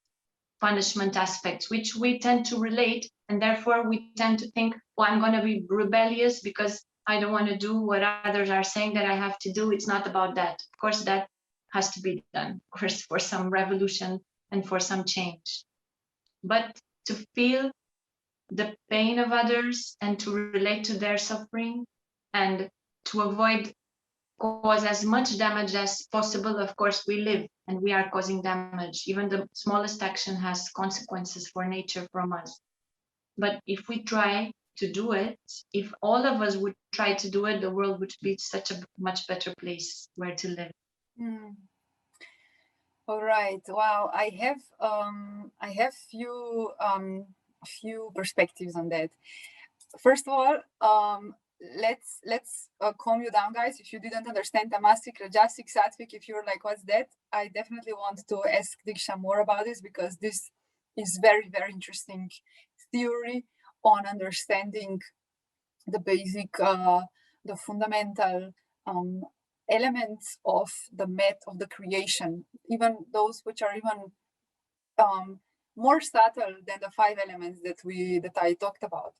Speaker 2: punishment aspects, which we tend to relate And therefore we tend to think, well, I'm going to be rebellious because I don't want to do what others are saying that I have to do. It's not about that. Of course, that has to be done, of course, for some revolution and for some change. But to feel the pain of others and to relate to their suffering and to avoid cause as much damage as possible. Of course, we live and we are causing damage. Even the smallest action has consequences for nature from us. But if we try to do it, if all of us would try to do it, the world would be such a much better place where to live.
Speaker 3: All right. Wow. I have few perspectives on that. First of all, let's calm you down, guys. If you didn't understand Tamastic, Rajasic, Sattvic, if you're like, what's that? I definitely want to ask Diksha more about this, because this is very, very interesting theory on understanding the basic, the fundamental elements of the myth of the creation, even those which are even more subtle than the 5 elements that I talked about.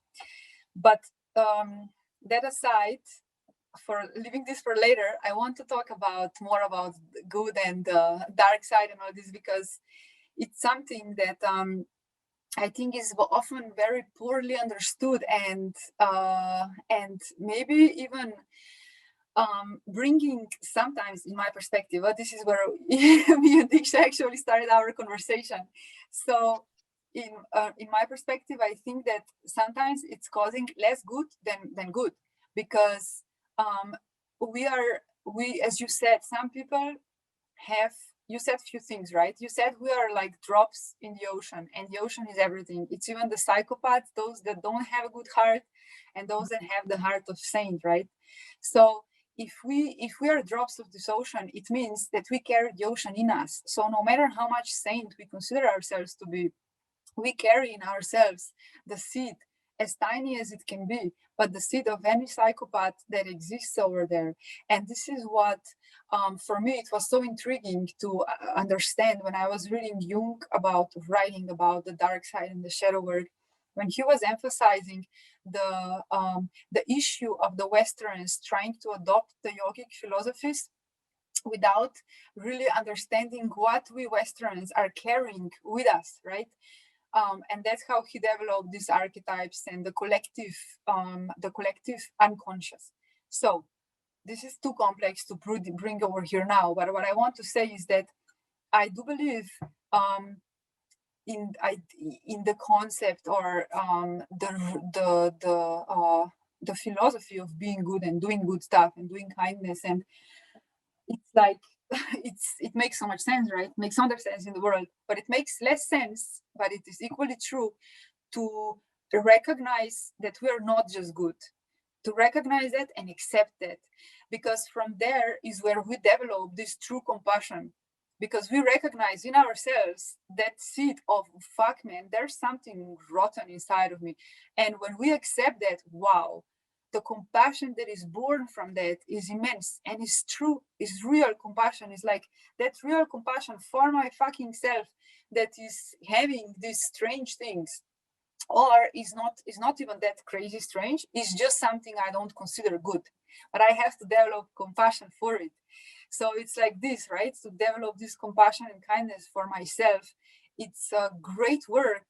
Speaker 3: But that aside, for leaving this for later, I want to talk more about good and dark side and all this, because it's something that I think is often very poorly understood, and maybe even bringing sometimes, in my perspective, this is where me and Diksha actually started our conversation. So in my perspective, I think that sometimes it's causing less good than good, because we, as you said, some people have, you said few things, right? You said we are like drops in the ocean, and the ocean is everything. It's even the psychopaths, those that don't have a good heart, and those that have the heart of saint, right? So if we are drops of this ocean, it means that we carry the ocean in us. So no matter how much saint we consider ourselves to be, we carry in ourselves the seed, as tiny as it can be, but the seed of any psychopath that exists over there. And this is what, for me, it was so intriguing to understand when I was reading Jung writing about the dark side and the shadow work, when he was emphasizing the issue of the Westerns trying to adopt the yogic philosophies without really understanding what we Westerns are carrying with us, right? And that's how he developed these archetypes and the collective unconscious. So this is too complex to bring over here now. But what I want to say is that I do believe in the concept, or the philosophy of being good and doing good stuff and doing kindness, and it's like it makes so much sense, right? It makes so much sense in the world, but it makes less sense, but it is equally true, to recognize that we are not just good, to recognize that and accept that, because from there is where we develop this true compassion, because we recognize in ourselves that seed of, fuck man, there's something rotten inside of me. And when we accept that, wow, the compassion that is born from that is immense, and is true, is real compassion. Is like that real compassion for my fucking self that is having these strange things, or is not even that crazy strange. It's just something I don't consider good, but I have to develop compassion for it. So it's like this, right? To develop this compassion and kindness for myself, it's a great work,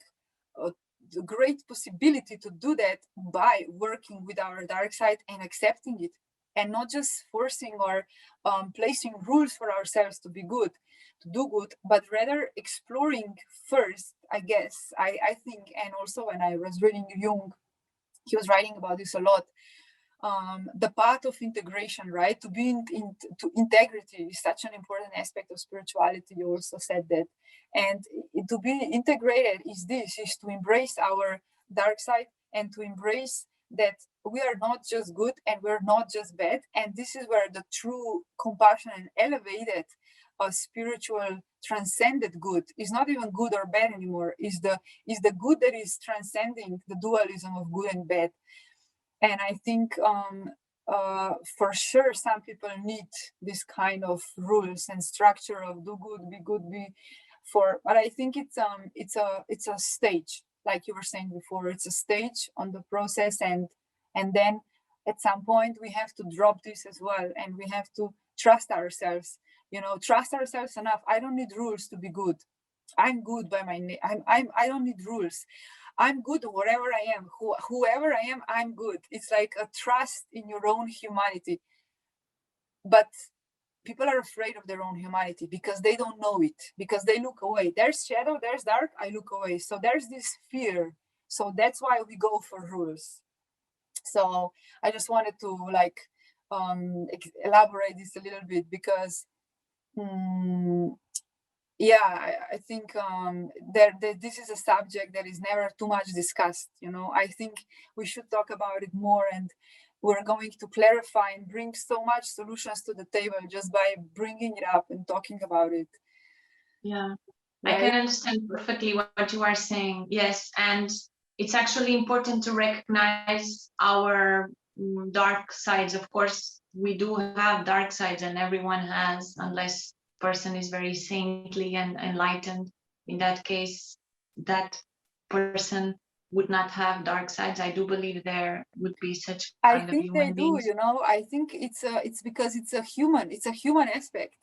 Speaker 3: a great possibility to do that by working with our dark side and accepting it, and not just forcing or placing rules for ourselves to be good, to do good, but rather exploring first, I guess. I think, and also when I was reading Jung, he was writing about this a lot. The path of integration, right? To be to integrity is such an important aspect of spirituality. You also said that, and to be integrated is to embrace our dark side, and to embrace that we are not just good and we're not just bad. And this is where the true compassion and elevated spiritual transcended good is not even good or bad anymore. Is the good that is transcending the dualism of good and bad. And I think for sure some people need this kind of rules and structure of do good, be good, but I think it's a stage. like you were saying before, it's a stage on the process, and then at some point we have to drop this as well, and we have to trust ourselves, trust ourselves enough. I don't need rules to be good. I'm good by my name. I don't need rules. I'm good wherever I am. Whoever I am, I'm good. It's like a trust in your own humanity. But people are afraid of their own humanity because they don't know it, because they look away. There's shadow, there's dark, I look away. So there's this fear. So that's why we go for rules. So I just wanted to elaborate this a little bit, because I think this is a subject that is never too much discussed. I think we should talk about it more, and we're going to clarify and bring so much solutions to the table just by bringing it up and talking about it.
Speaker 2: Yeah,
Speaker 3: right?
Speaker 2: I can understand perfectly what you are saying. Yes, and it's actually important to recognize our dark sides. Of course, we do have dark sides, and everyone has, unless person is very saintly and enlightened. In that case, that person would not have dark sides. I do believe there would be such kind of human beings.
Speaker 3: I think it's because it's a human aspect.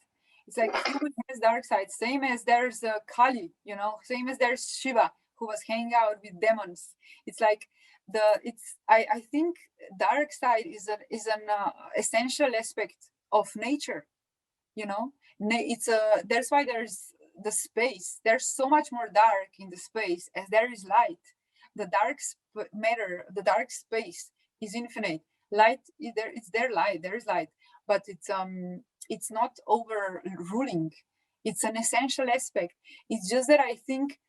Speaker 3: It's like human has dark side, same as there's Kali, same as there's Shiva, who was hanging out with demons. It's like I think dark side is an essential aspect of nature. It's there's why there's the space. There's so much more dark in the space as there is light. The dark matter, the dark space is infinite. Light, it's there light, there is light, but it's not overruling. It's an essential aspect. It's just that I think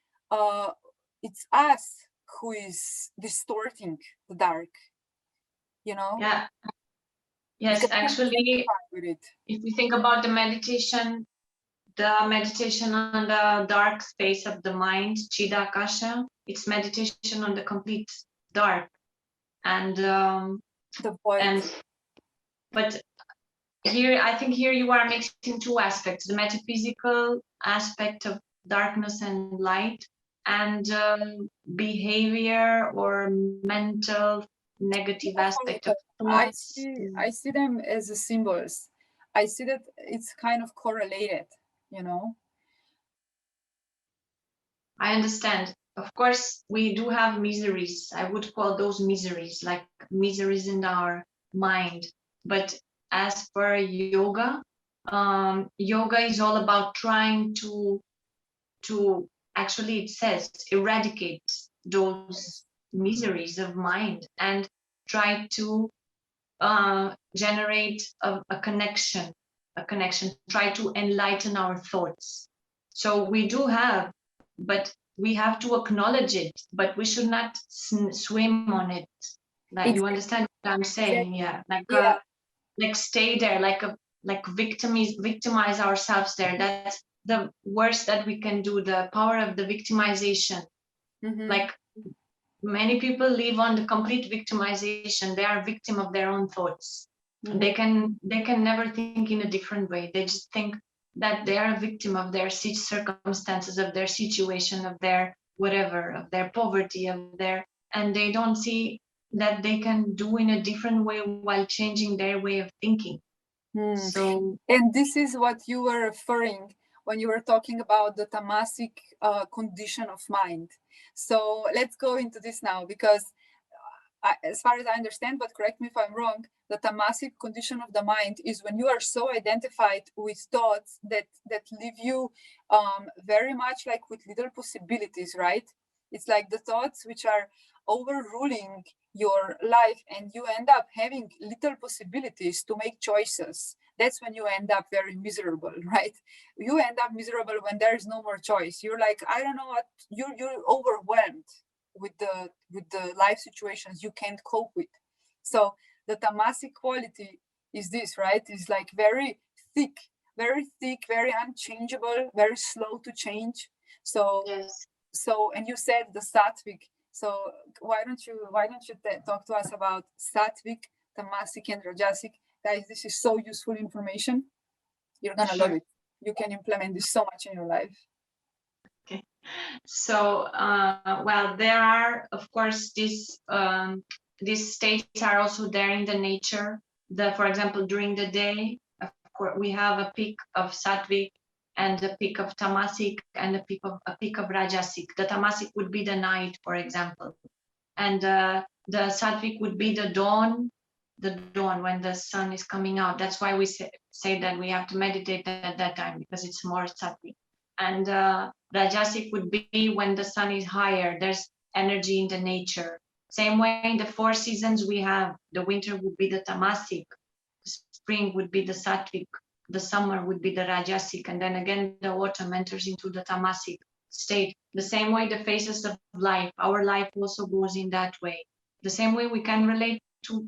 Speaker 3: it's us who is distorting the dark.
Speaker 2: Yeah. Yes, because actually, if you think about the meditation on the dark space of the mind, Chidakasha, it's meditation on the complete dark. And but here, I think here you are mixing two aspects: the metaphysical aspect of darkness and light, and behavior or mental negative aspect of
Speaker 3: I see them as symbols. I see that it's kind of correlated,
Speaker 2: I understand. Of course, we do have miseries. I would call those miseries, like miseries in our mind. But as per yoga, yoga is all about trying to actually, it says, eradicate those miseries of mind and try to generate a connection, try to enlighten our thoughts. So we do have, but we have to acknowledge it, but we should not swim on it. Like, you understand what I'm saying? Yeah. Like stay there, like victimize ourselves there. That's the worst that we can do, the power of the victimization. Like, many people live on the complete victimization. They are victim of their own thoughts. They can never think in a different way. They just think that they are a victim of their circumstances, of their situation, of their whatever, of their poverty, and they don't see that they can do in a different way while changing their way of thinking. So,
Speaker 3: and this is what you were referring when you were talking about the tamasic condition of mind. So let's go into this now, because as far as I understand, but correct me if I'm wrong, the tamasic condition of the mind is when you are so identified with thoughts that leave you very much like with little possibilities, right? It's like the thoughts which are overruling your life, and you end up having little possibilities to make choices. That's when you end up very miserable, right? You end up miserable when there is no more choice. You're like, I don't know what, you're overwhelmed with the life situations you can't cope with. So the tamasic quality is this, right? It's like very thick, very unchangeable, very slow to change. So
Speaker 2: yes.
Speaker 3: And you said the sattvic. So why don't you talk to us about sattvic, tamasic, and rajasic? Guys, this is so useful information. You're gonna love it. You can implement this so much in your life.
Speaker 2: Okay. So, well, there are, of course, these states are also there in the nature. For example, during the day, of course, we have a peak of sattvic and a peak of tamasic and a peak of rajasic. The tamasic would be the night, for example, and the sattvic would be the dawn when the sun is coming out. That's why we say that we have to meditate at that time, because it's more sattvic. And rajasic would be when the sun is higher, there's energy in the nature. Same way in the 4 seasons we have, the winter would be the tamasic, spring would be the sattvic, the summer would be the rajasic, and then again the autumn enters into the tamasic state. The same way the phases of life, our life also goes in that way. The same way we can relate to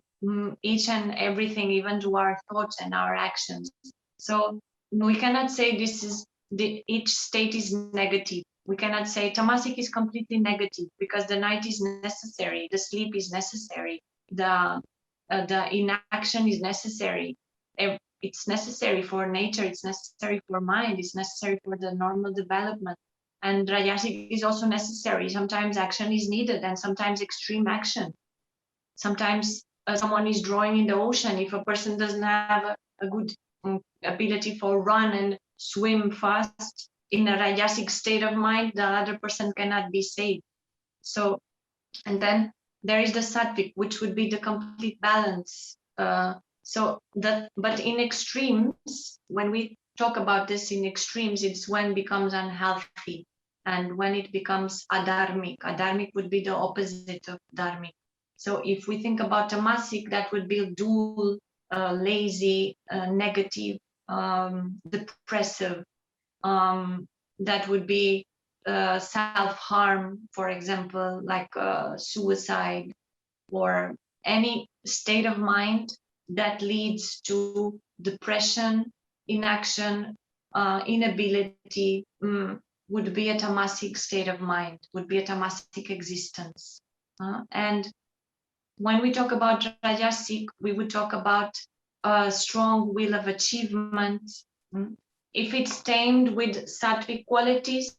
Speaker 2: each and everything, even to our thoughts and our actions. So we cannot say each state is negative. We cannot say tamasic is completely negative, because the night is necessary, the sleep is necessary, the inaction is necessary. It's necessary for nature, it's necessary for mind, it's necessary for the normal development. And rajasic is also necessary. Sometimes action is needed, and sometimes extreme action. Sometimes someone is drawing in the ocean. If a person doesn't have a good ability for run and swim fast in a rajasic state of mind, the other person cannot be saved. So, and then there is the sattvic, which would be the complete balance. But in extremes, when we talk about this in extremes, it's when it becomes unhealthy and when it becomes adharmic. Adharmic would be the opposite of dharmic. So if we think about tamasic, that would be dual, lazy, negative, depressive. That would be self-harm, for example, like suicide, or any state of mind that leads to depression, inaction, inability, would be a tamasic state of mind, would be a tamasic existence. And when we talk about rajasic, we would talk about a strong will of achievement. If it's tamed with sattvic qualities,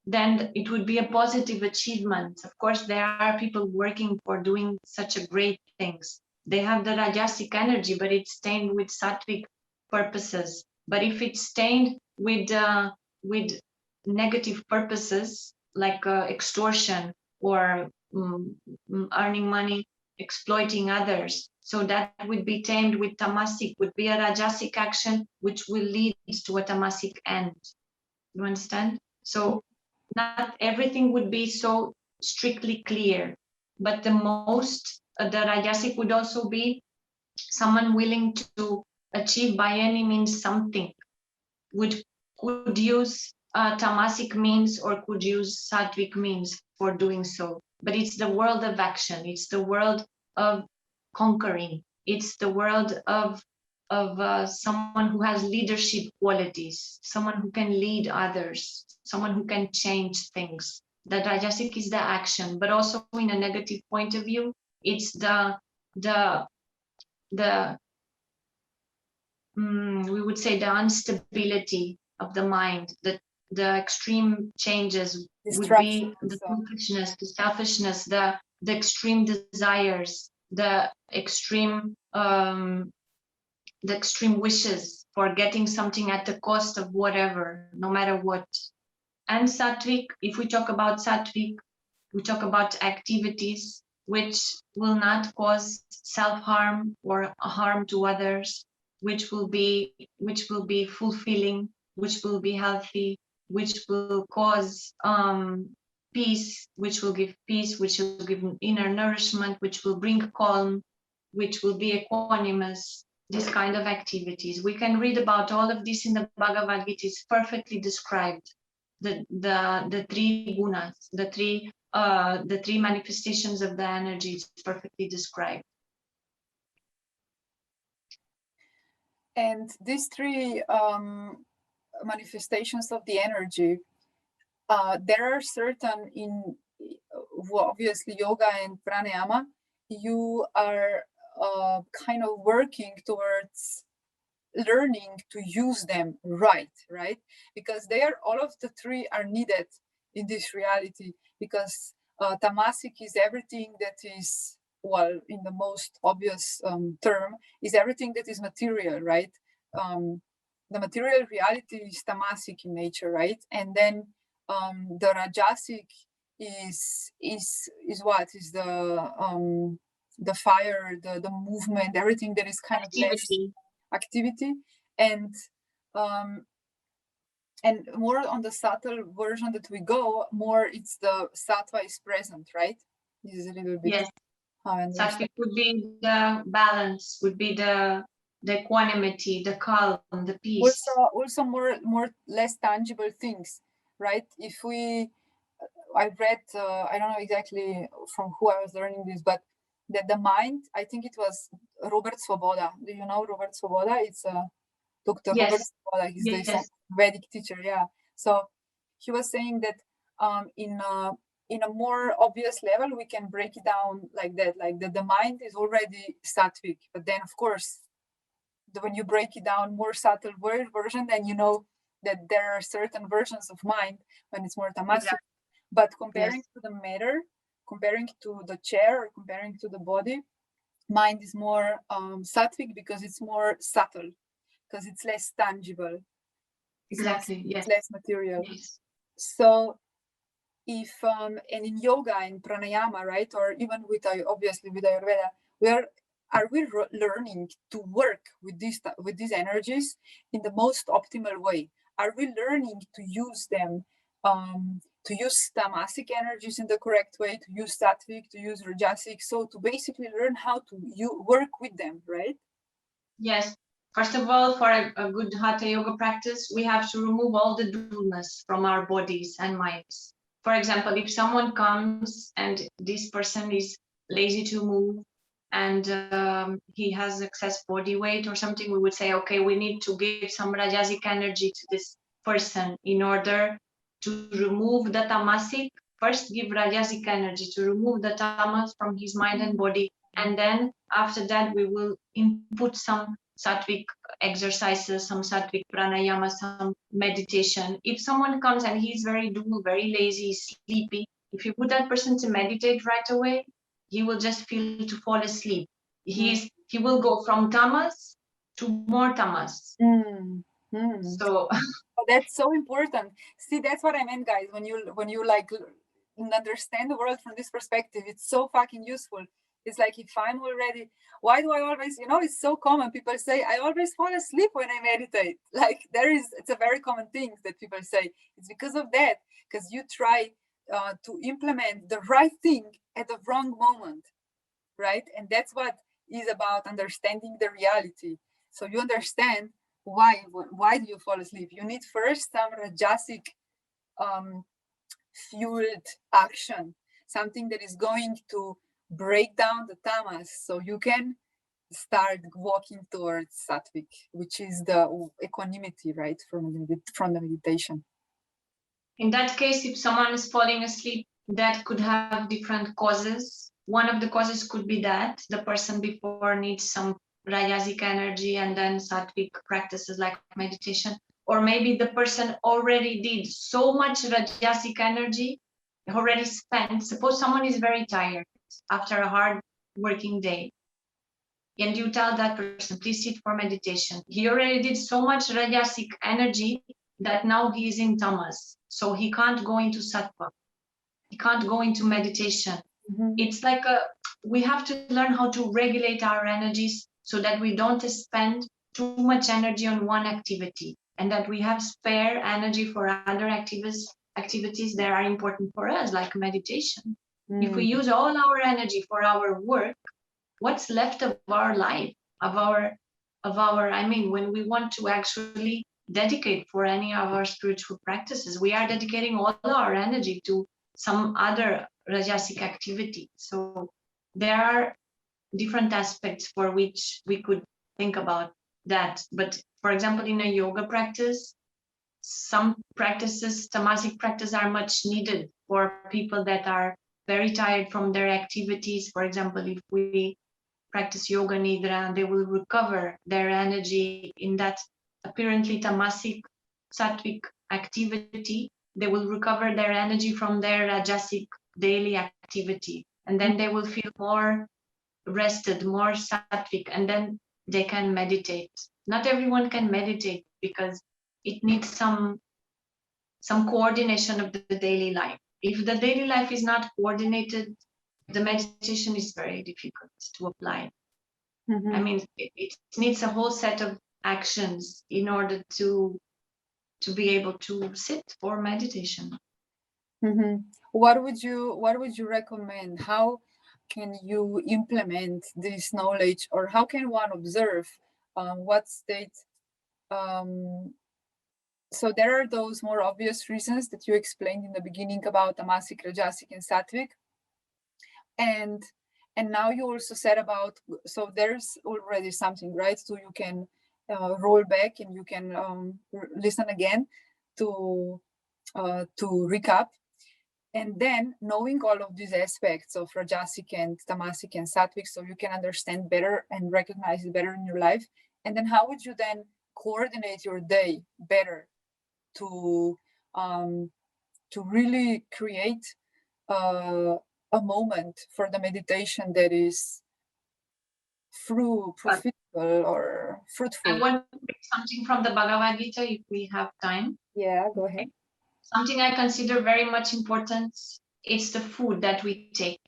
Speaker 2: then it would be a positive achievement. Of course, there are people working for doing such a great things. They have the rajasic energy, but it's tamed with sattvic purposes. But if it's stained with negative purposes, like extortion or earning money, exploiting others, so that would be tamed with tamasic, would be a rajasic action, which will lead to a tamasic end. You understand? So not everything would be so strictly clear, but the rajasic would also be someone willing to achieve by any means something, could use tamasic means or could use sattvic means for doing so. But it's the world of action, it's the world of conquering, it's the world of someone who has leadership qualities, someone who can lead others, someone who can change things. The rajasic is the action, but also in a negative point of view, it's we would say the instability of the mind, the extreme changes would be the selfishness, the extreme desires, the extreme wishes for getting something at the cost of whatever, no matter what. And sattvic, if we talk about sattvic, we talk about activities which will not cause self-harm or harm to others, which will be fulfilling, which will be healthy, which will cause peace, which will give peace, which will give inner nourishment, which will bring calm, which will be equanimous. These kind of activities, we can read about all of this in the Bhagavad Gita. It's perfectly described. The 3 gunas, the three manifestations of the energy is perfectly described.
Speaker 3: And these 3 manifestations of the energy, there are certain obviously yoga and pranayama, you are kind of working towards learning to use them right? Because all of the 3 are needed in this reality, because tamasic is everything that is, well, in the most obvious term, is everything that is material, right? The material reality is tamasic in nature, right? And then the rajasic is what is the fire, the movement, everything that is kind of less activity, and more on the subtle version that we go, more it's the sattva is present, right? This is a little bit.
Speaker 2: Yes.
Speaker 3: How I understand.
Speaker 2: Sattvic would be the balance, would be the equanimity, the calm, the peace.
Speaker 3: Also more less tangible things, right? If we, I read, I don't know exactly from who I was learning this, but that the mind, I think it was Robert Svoboda. Do you know Robert Svoboda? It's Dr.
Speaker 2: Yes.
Speaker 3: Robert Svoboda. He's the Vedic teacher, yeah. So he was saying that in a more obvious level, we can break it down like that, like that the mind is already sattvic, but then of course, when you break it down more subtle version, then you know that there are certain versions of mind when it's more tamasic. Exactly. But comparing to the matter, comparing to the chair, or comparing to the body, mind is more sattvic because it's more subtle, because it's less tangible.
Speaker 2: Exactly.
Speaker 3: It's less material. Yes. So if and in yoga and pranayama, right, or even with obviously with Ayurveda, are we learning to work with these energies in the most optimal way? Are we learning to use them, to use tamasic energies in the correct way, to use sattvic, to use rajasic, so to basically learn how to work with them, right?
Speaker 2: Yes. First of all, for a good hatha yoga practice, we have to remove all the dullness from our bodies and minds. For example, if someone comes and this person is lazy to move and he has excess body weight or something, we would say, okay, we need to give some rajasic energy to this person in order to remove the tamasic. First, give rajasic energy to remove the tamas from his mind and body. And then after that, we will input some sattvic exercises, some sattvic pranayama, some meditation. If someone comes and he's very dull, very lazy, sleepy, if you put that person to meditate right away, he will just feel to fall asleep. He will go from tamas to more tamas. So
Speaker 3: that's so important. See, that's what I meant, guys. When you like understand the world from this perspective, it's so fucking useful. It's like, if I'm already, why do I always, it's so common. People say, I always fall asleep when I meditate. Like it's a very common thing that people say. It's because of that, because you try to implement the right thing at the wrong moment, right? And that's what is about understanding the reality. So you understand why do you fall asleep? You need first some rajasic fueled action, something that is going to break down the tamas, so you can start walking towards sattvic, which is the equanimity, right, from the meditation.
Speaker 2: In that case, if someone is falling asleep, that could have different causes. One of the causes could be that the person before needs some rajasic energy and then sattvic practices like meditation. Or maybe the person already did so much rajasic energy, already spent. Suppose someone is very tired after a hard working day, and you tell that person, please sit for meditation. He already did so much rajasic energy that now he is in tamas. So he can't go into sattva. He can't go into meditation. It's like we have to learn how to regulate our energies so that we don't spend too much energy on one activity, and that we have spare energy for other activities that are important for us, like meditation. If we use all our energy for our work, what's left of our life, of our when we want to actually dedicate for any of our spiritual practices, we are dedicating all our energy to some other rajasic activity. So there are different aspects for which we could think about that. But for example, in a yoga practice, some practices, tamasic practice, are much needed for people that are very tired from their activities. For example, if we practice yoga nidra, they will recover their energy in that apparently tamasic sattvic activity they will recover their energy from their rajasic daily activity, and then they will feel more rested, more sattvic, and then they can meditate. Not everyone can meditate because it needs some coordination of the daily life. If the daily life is not coordinated, the meditation is very difficult to apply.
Speaker 3: Mhm.
Speaker 2: I mean, it needs a whole set of actions in order to be able to sit for meditation.
Speaker 3: Mhm. What would you recommend? How can you implement this knowledge, or how can one observe what state? Um, so there are those more obvious reasons that you explained in the beginning about tamasic, rajasic, and sattvic, and now you also said about, so there's already something, right? So you can roll back and you can listen again to recap. And then knowing all of these aspects of rajasic and tamasic and sattvic, so you can understand better and recognize it better in your life. And then how would you then coordinate your day better to really create a moment for the meditation that is profitable or fruitful?
Speaker 2: I want to read something from the Bhagavad Gita if we have time.
Speaker 3: Yeah, go ahead.
Speaker 2: Something I consider very much important, it's the food that we take.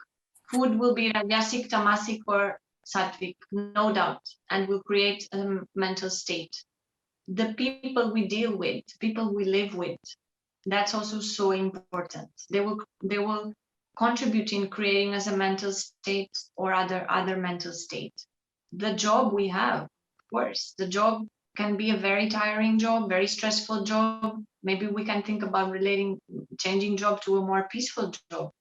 Speaker 2: Food will be rajasic, tamasic, or sattvic, no doubt, and will create a mental state. The people we deal with, people we live with, that's also so important. They will contribute in creating us a mental state or other mental state. The job we have, of course, the job can be a very tiring job, very stressful job. Maybe we can think about changing job to a more peaceful job.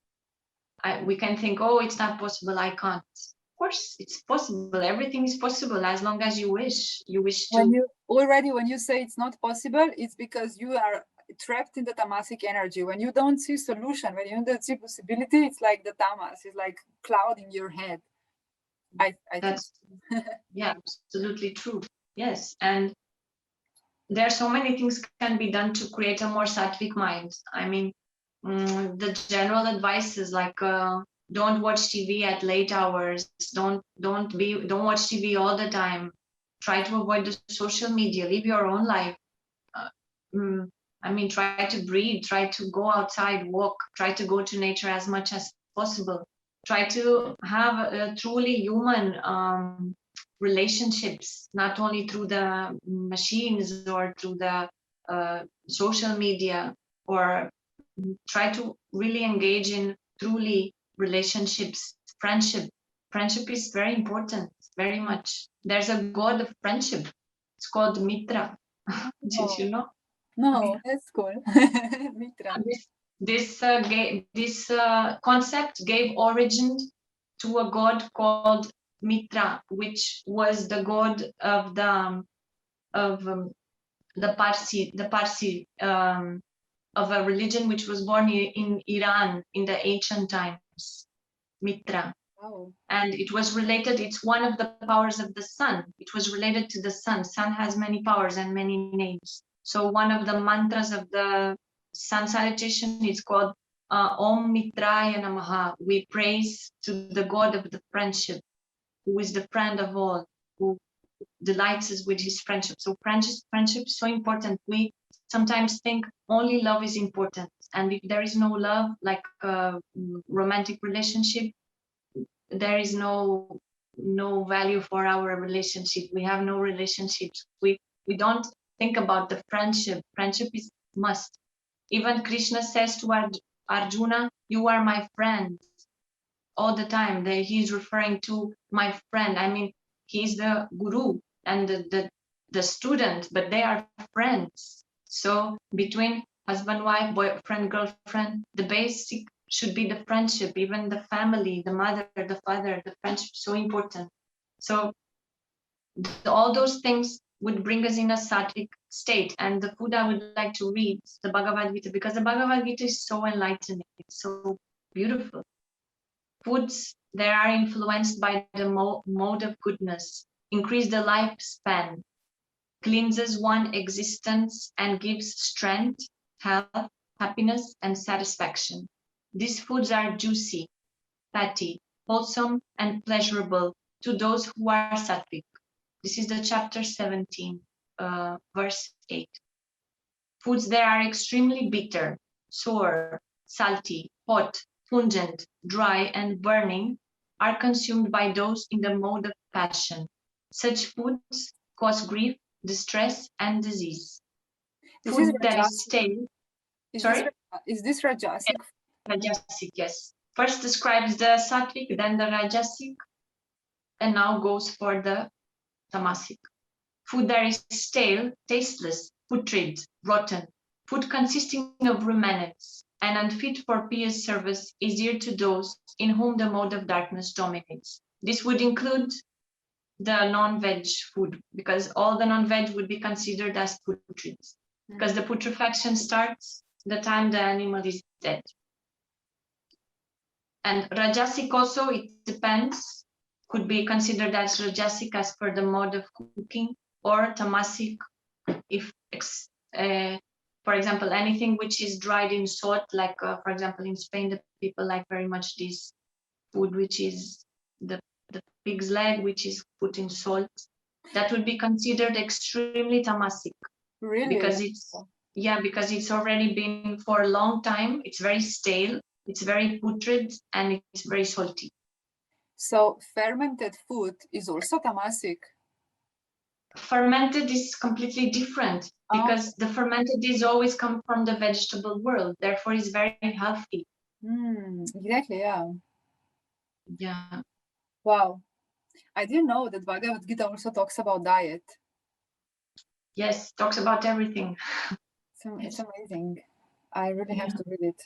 Speaker 2: We can think, oh, it's not possible, I can't. Of course, it's possible. Everything is possible as long as you wish. You wish to.
Speaker 3: When you say it's not possible, it's because you are trapped in the tamasic energy. When you don't see solution, when you don't see possibility, it's like the tamas is like clouding your head. I
Speaker 2: That's yeah, absolutely true. Yes, and there are so many things can be done to create a more sattvic mind. I mean, the general advice is like don't watch TV at late hours. Don't watch TV all the time. Try to avoid the social media. Live your own life. I mean, try to breathe. Try to go outside, walk. Try to go to nature as much as possible. Try to have a truly human relationships, not only through the machines or through the social media, or try to really engage in truly relationships, friendship is very important, very much. There's a god of friendship, it's called Mitra. Did you know?
Speaker 3: No, that's cool. Mitra.
Speaker 2: This concept gave origin to a god called Mitra, which was the god of the Parsi of a religion which was born in Iran in the ancient times. Mitra.
Speaker 3: Oh.
Speaker 2: And it was related, it's one of the powers of the sun. It was related to the sun. Sun has many powers and many names. So one of the mantras of the sun salutation is called Om Mitraya Namaha. We praise to the god of the friendship, who is the friend of all, who delights us with his friendship. So friendship is so important. We sometimes think only love is important. And if there is no love, like a romantic relationship, there is no value for our relationship. We have no relationships. We don't think about the friendship. Friendship is must. Even Krishna says to Arjuna, you are my friend. All the time he's referring to my friend. I mean, he's the guru and the student, but they are friends. So between husband, wife, boyfriend, girlfriend, the basic should be the friendship. Even the family, the mother, the father, the friendship, so important. So all those things would bring us in a sattvic state. And the food I would like to read, the Bhagavad Gita, because the Bhagavad Gita is so enlightening, it's so beautiful. Foods that are influenced by the mode of goodness increase the lifespan, cleanses one existence, and gives strength, health, happiness, and satisfaction. These foods are juicy, fatty, wholesome, and pleasurable to those who are sattvic. This is the chapter 17, verse 8. Foods that are extremely bitter, sour, salty, hot, pungent, dry, and burning are consumed by those in the mode of passion. Such foods cause grief, distress, and disease.
Speaker 3: This
Speaker 2: Food
Speaker 3: is
Speaker 2: that
Speaker 3: Rajasic.
Speaker 2: is stale.
Speaker 3: Is
Speaker 2: Sorry?
Speaker 3: this Rajasic?
Speaker 2: Rajasic, yes. First describes the sattvic, then the Rajasic, and now goes for the Tamasic. Food that is stale, tasteless, putrid, rotten, food consisting of ruminants, and unfit for pious service is dear to those in whom the mode of darkness dominates. This would include the non-veg food, because all the non-veg would be considered as putrid, because the putrefaction starts the time the animal is dead. And Rajasic also, it depends, could be considered as Rajasic as per the mode of cooking, or Tamasic if, for example, anything which is dried in salt, like for example in Spain, the people like very much this food which is the pig's leg, which is put in salt. That would be considered extremely Tamasic.
Speaker 3: Really?
Speaker 2: Because it's already been for a long time. It's very stale. It's very putrid, and it's very salty.
Speaker 3: So fermented food is also Tamasic.
Speaker 2: Fermented is completely different, because the fermented is always come from the vegetable world. Therefore, it's very healthy.
Speaker 3: Exactly. Yeah.
Speaker 2: Yeah.
Speaker 3: Wow. I didn't know that Bhagavad Gita also talks about diet.
Speaker 2: Yes, talks about everything.
Speaker 3: It's amazing. I really have to read it.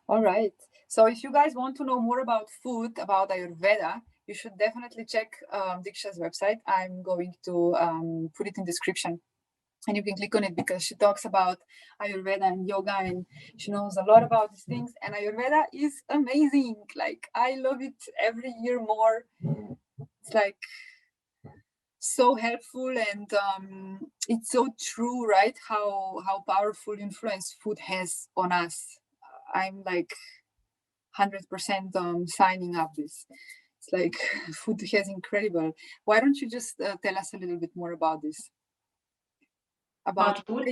Speaker 3: All right. So if you guys want to know more about food, about Ayurveda, you should definitely check Diksha's website. I'm going to put it in description. And you can click on it because she talks about Ayurveda and yoga, and she knows a lot about these things. And Ayurveda is amazing. Like, I love it every year more. It's like so helpful, and it's so true, right? How powerful influence food has on us. I'm like 100% signing up this. It's like food has incredible. Why don't you just tell us a little bit more about this? About
Speaker 2: food?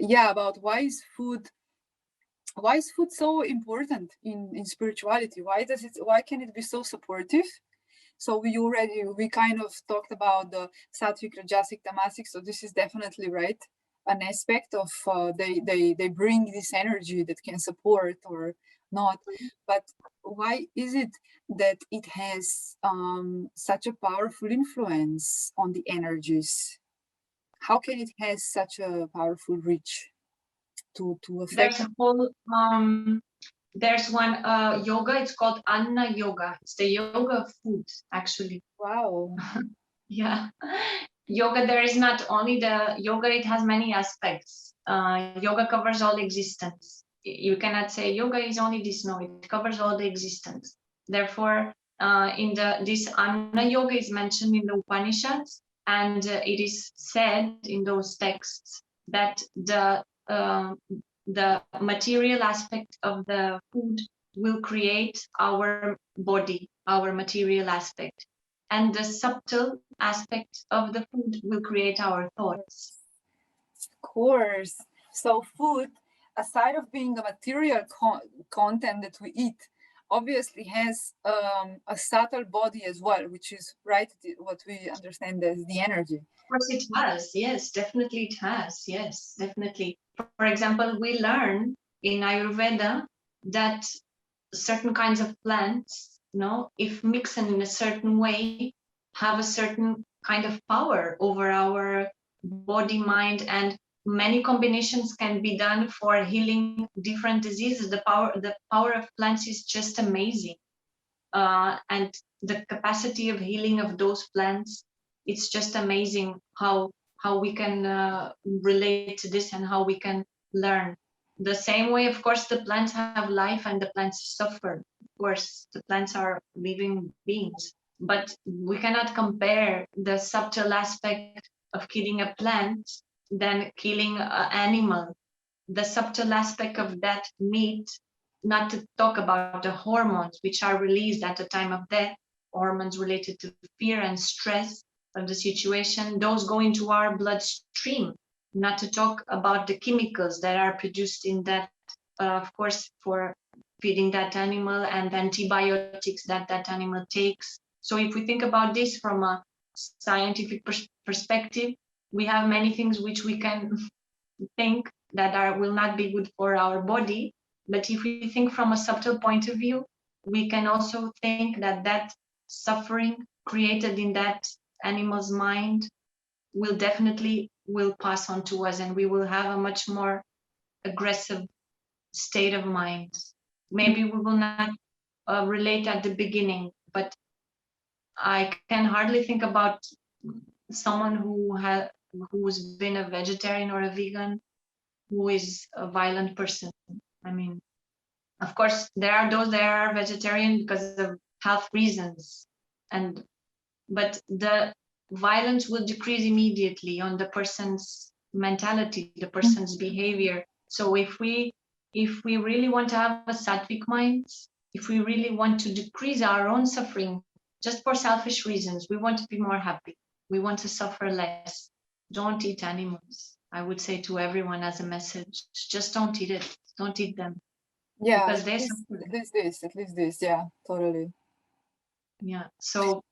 Speaker 3: About why is food so important in spirituality? Why can it be so supportive? So we kind of talked about the sattvic, rajasic, tamasic. So this is definitely right, an aspect of they bring this energy that can support or not. But why is it that it has such a powerful influence on the energies? How can it has such a powerful reach to affect?
Speaker 2: There's a whole there's one yoga. It's called Ana Yoga. It's the yoga of food, actually.
Speaker 3: Wow.
Speaker 2: Yeah. Yoga, there is not only the yoga, it has many aspects. Yoga covers all existence. You cannot say yoga is only this. No, it covers all the existence. Therefore, this Ana Yoga is mentioned in the Upanishads, and it is said in those texts that the material aspect of the food will create our body, our material aspect. And the subtle aspect of the food will create our thoughts.
Speaker 3: Of course. So food, aside of being a material content that we eat, obviously has a subtle body as well, which is what we understand as the energy.
Speaker 2: Of course it has. Yes, definitely it has. Yes, definitely. For example, we learn in Ayurveda that certain kinds of plants, if mixed in a certain way, have a certain kind of power over our body, mind, and many combinations can be done for healing different diseases. The power of plants is just amazing, and the capacity of healing of those plants, it's just amazing how we can relate to this and how we can learn. The same way, of course, the plants have life and the plants suffer. Of course, the plants are living beings, but we cannot compare the subtle aspect of killing a plant than killing an animal. the subtle aspect of that meat, not to talk about the hormones which are released at the time of death, hormones related to fear and stress of the situation, those go into our bloodstream, not to talk about the chemicals that are produced in that, of course, for feeding that animal, and antibiotics that that animal takes. So if we think about this from a scientific perspective, we have many things which we can think that will not be good for our body. But if we think from a subtle point of view, we can also think that that suffering created in that animal's mind will definitely pass on to us, and we will have a much more aggressive state of mind. Maybe we will not relate at the beginning, but I can hardly think about someone who's been a vegetarian or a vegan who is a violent person. I mean, of course, there are those that are vegetarian because of health reasons, but the violence will decrease immediately on the person's mentality, the person's behavior. So if we really want to have a sattvic mind, if we really want to decrease our own suffering, just for selfish reasons, we want to be more happy, we want to suffer less, don't eat animals. I would say to everyone as a message, just don't eat it, don't eat them.
Speaker 3: Yeah,
Speaker 2: because they
Speaker 3: at least this, yeah, totally.
Speaker 2: Yeah, so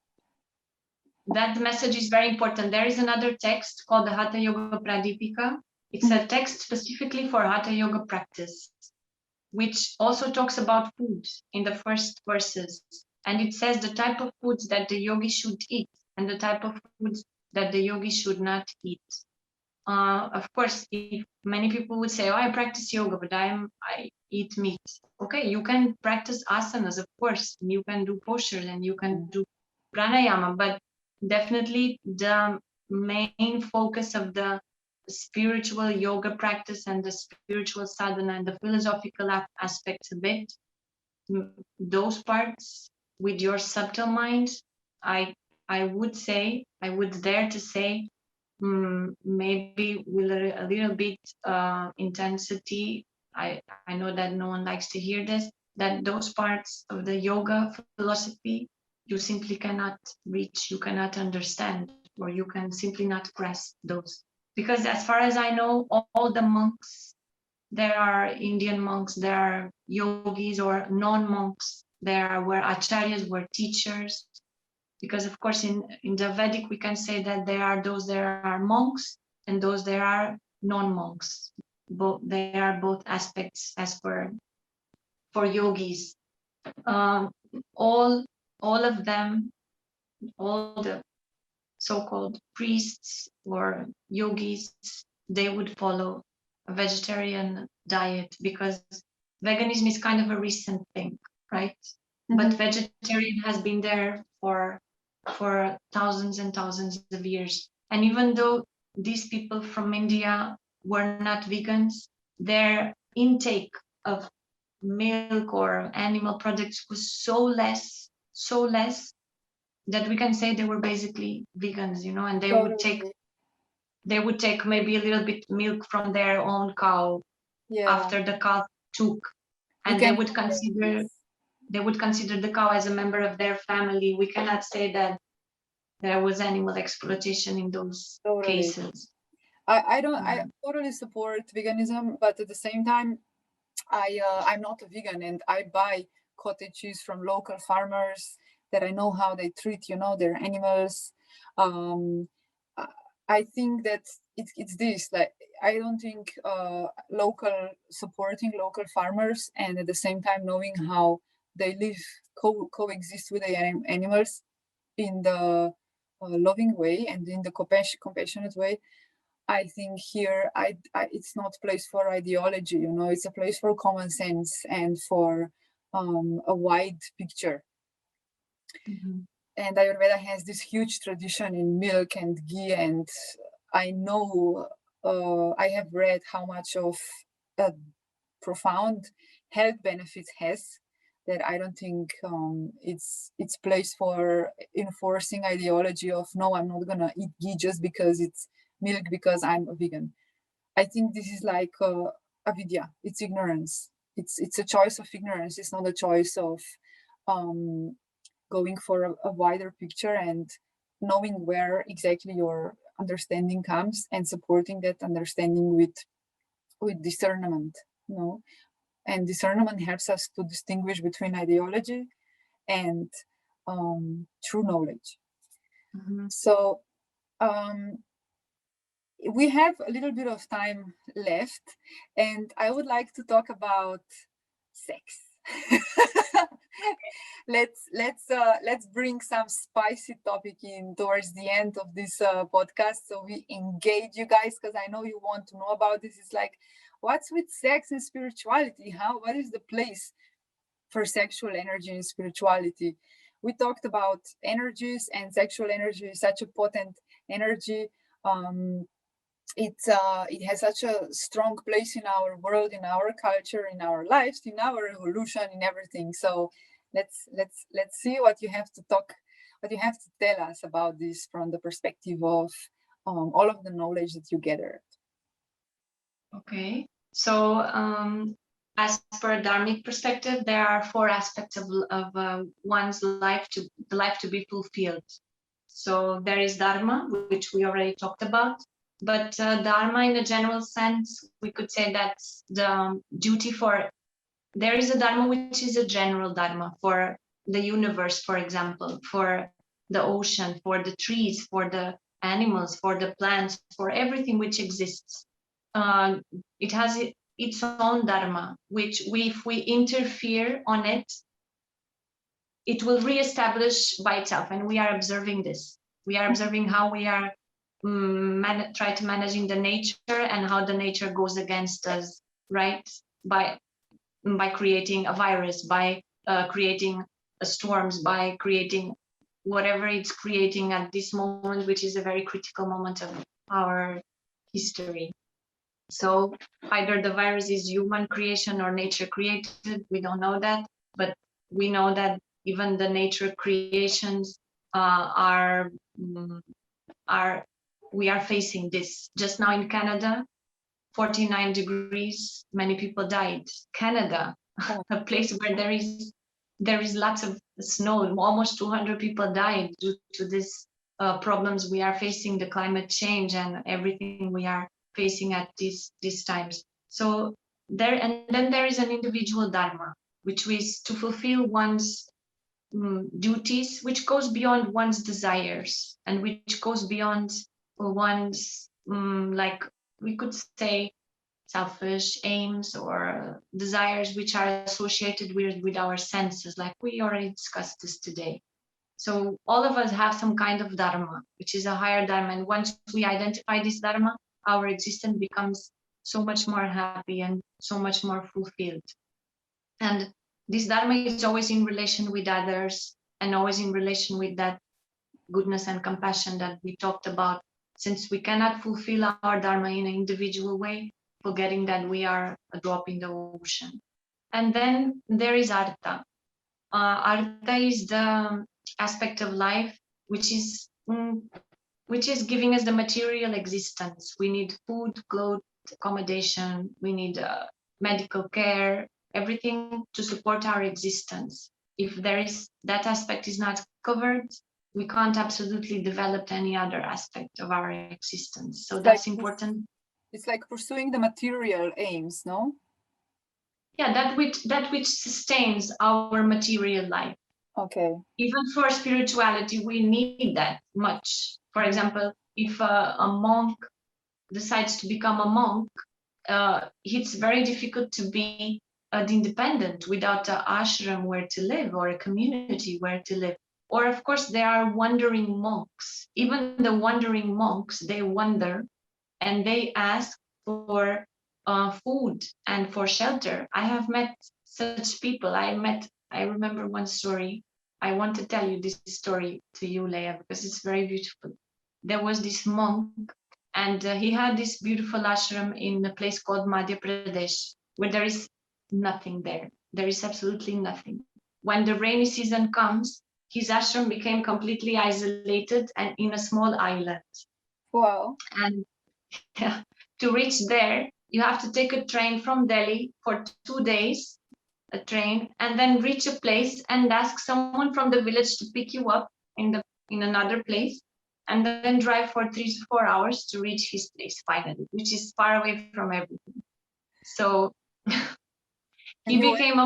Speaker 2: that message is very important. There is another text called the Hatha Yoga Pradipika. It's a text specifically for Hatha Yoga practice, which also talks about food in the first verses. And it says the type of foods that the yogi should eat and the type of foods that the yogi should not eat. Of course, if many people would say, oh, I practice yoga, but I eat meat. Okay, you can practice asanas, of course. You can do postures and you can do pranayama, but definitely the main focus of the spiritual yoga practice and the spiritual sadhana and the philosophical aspects of it, those parts with your subtle mind, I would dare to say, maybe with a little bit intensity. I know that no one likes to hear this, that those parts of the yoga philosophy you simply cannot reach, you cannot understand, or you can simply not grasp those. Because as far as I know, all the monks, there are Indian monks, there are yogis or non-monks, there were acharyas, were teachers. Because of course in the Vedic we can say that there are monks and those there are non-monks. They are both aspects as for yogis. All of them, all the so-called priests or yogis, they would follow a vegetarian diet because veganism is kind of a recent thing, right? But vegetarian has been there for thousands and thousands of years. And even though these people from India were not vegans, their intake of milk or animal products was so less that we can say they were basically vegans, and they would take maybe a little bit milk from their own cow after the cow took, and they would consider the cow as a member of their family. We cannot say that there was animal exploitation in those cases.
Speaker 3: I totally support veganism, but at the same time, I'm not a vegan, and I buy cottage cheese from local farmers that I know how they treat, their animals. I think that it's this, like, I don't think supporting local farmers and at the same time knowing how they live, coexist with the animals in the loving way and in the compassionate way. I think here it's not a place for ideology, it's a place for common sense and for a wide picture. And Ayurveda has this huge tradition in milk and ghee, and I know I have read how much of a profound health benefits has, that I don't think it's place for enforcing ideology of, no, I'm not gonna eat ghee just because it's milk because I'm a vegan. I think this is like avidya, it's ignorance. It's a choice of ignorance. It's not a choice of going for a wider picture and knowing where exactly your understanding comes and supporting that understanding with discernment, you know. And discernment helps us to distinguish between ideology and true knowledge.
Speaker 2: Mhm.
Speaker 3: So we have a little bit of time left, and I would like to talk about sex. let's bring some spicy topic in towards the end of this podcast, so we engage you guys, because I know you want to know about this. It's like, what's with sex and spirituality? What is the place for sexual energy and spirituality? We talked about energies, and sexual energy is such a potent energy. It has such a strong place in our world, in our culture, in our lives, in our evolution, in everything. So let's see what you have to tell us about this from the perspective of all of the knowledge that you gathered.
Speaker 2: Okay, so as per a dharmic perspective, there are four aspects of one's life to be fulfilled. So there is dharma, which we already talked about, but dharma in a general sense, we could say that's the duty for. There is a dharma which is a general dharma for the universe, for example, for the ocean, for the trees, for the animals, for the plants, for everything which exists. It has its own dharma, which if we interfere on it, it will reestablish by itself. And we are observing this. We are observing how we are try to managing the nature, and how the nature goes against us, right? By creating a virus, by creating storms, by creating whatever it's creating at this moment, which is a very critical moment of our history. So either the virus is human creation or nature created, we don't know that, but we know that even the nature creations we are facing this. Just now in Canada, 49 degrees, many people died. Canada, a place where there is lots of snow, almost 200 people died due to this problems we are facing, the climate change and everything we are facing at these times. So then there is an individual dharma, which is to fulfill one's duties, which goes beyond one's desires, and which goes beyond one's like we could say selfish aims or desires which are associated with our senses, like we already discussed this today. So all of us have some kind of dharma, which is a higher dharma, and once we identify this dharma, our existence becomes so much more happy and so much more fulfilled. And this dharma is always in relation with others, and always in relation with that goodness and compassion that we talked about, since we cannot fulfill our dharma in an individual way, forgetting that we are a drop in the ocean. And then there is artha. Artha is the aspect of life which is giving us the material existence. We need food, clothes, accommodation, we need medical care, everything to support our existence. If that aspect is not covered, we can't absolutely develop any other aspect of our existence. So that's important.
Speaker 3: It's like pursuing the material aims, no?
Speaker 2: Yeah, that which sustains our material life.
Speaker 3: Okay.
Speaker 2: Even for spirituality, we need that much. For example, if a monk decides to become a monk, it's very difficult to be independent without an ashram where to live, or a community where to live. Or of course, there are wandering monks. Even the wandering monks, they wander and they ask for food and for shelter. I have met such people. I remember one story. I want to tell you this story to you, Leah, because it's very beautiful. There was this monk, and he had this beautiful ashram in a place called Madhya Pradesh, where there is nothing there. There is absolutely nothing. When the rainy season comes, his ashram became completely isolated and in a small island.
Speaker 3: Wow.
Speaker 2: And to reach there, you have to take a train from Delhi for 2 days, a train, and then reach a place and ask someone from the village to pick you up in another place, and then drive for 3 to 4 hours to reach his place finally, which is far away from everything. So he became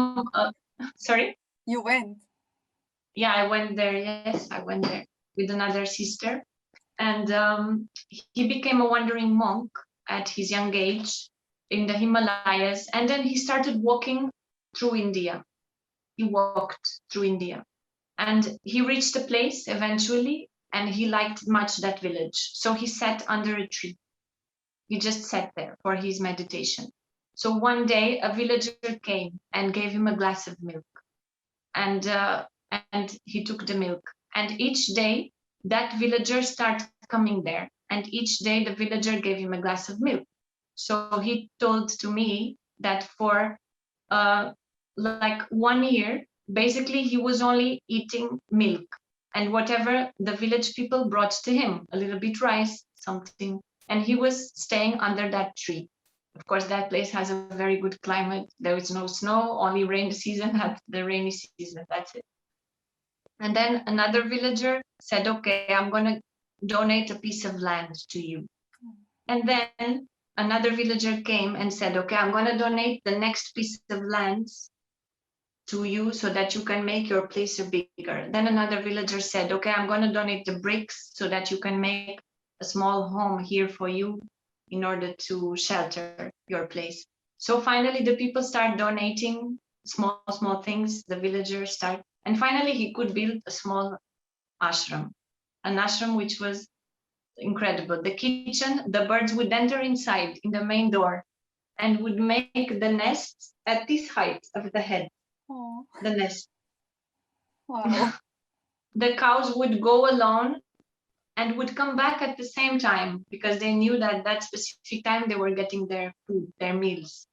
Speaker 2: sorry?
Speaker 3: You went?
Speaker 2: Yeah, I went there. Yes, I went there with another sister. And he became a wandering monk at his young age in the Himalayas. And then he started walking through India. He walked through India. And he reached a place eventually, and he liked much that village. So he sat under a tree. He just sat there for his meditation. So one day a villager came and gave him a glass of milk. And he took the milk. And each day that villager started coming there. And each day the villager gave him a glass of milk. So he told to me that for like 1 year, basically he was only eating milk and whatever the village people brought to him, a little bit rice, something, and he was staying under that tree. Of course, that place has a very good climate. There is no snow, only rainy season at the rainy season, that's it. And then another villager said, okay, I'm going to donate a piece of land to you. And then another villager came and said, okay, I'm going to donate the next piece of land to you so that you can make your place bigger. Then another villager said, okay, I'm going to donate the bricks so that you can make a small home here for you in order to shelter your place. So finally, the people start donating small things, the villagers start, and finally he could build a small ashram, an ashram which was incredible. The kitchen, the birds would enter inside in the main door and would make the nests at this height of the head.
Speaker 3: Oh,
Speaker 2: the nest.
Speaker 3: wow.
Speaker 2: The cows would go alone and would come back at the same time because they knew that that specific time they were getting their food, their meals.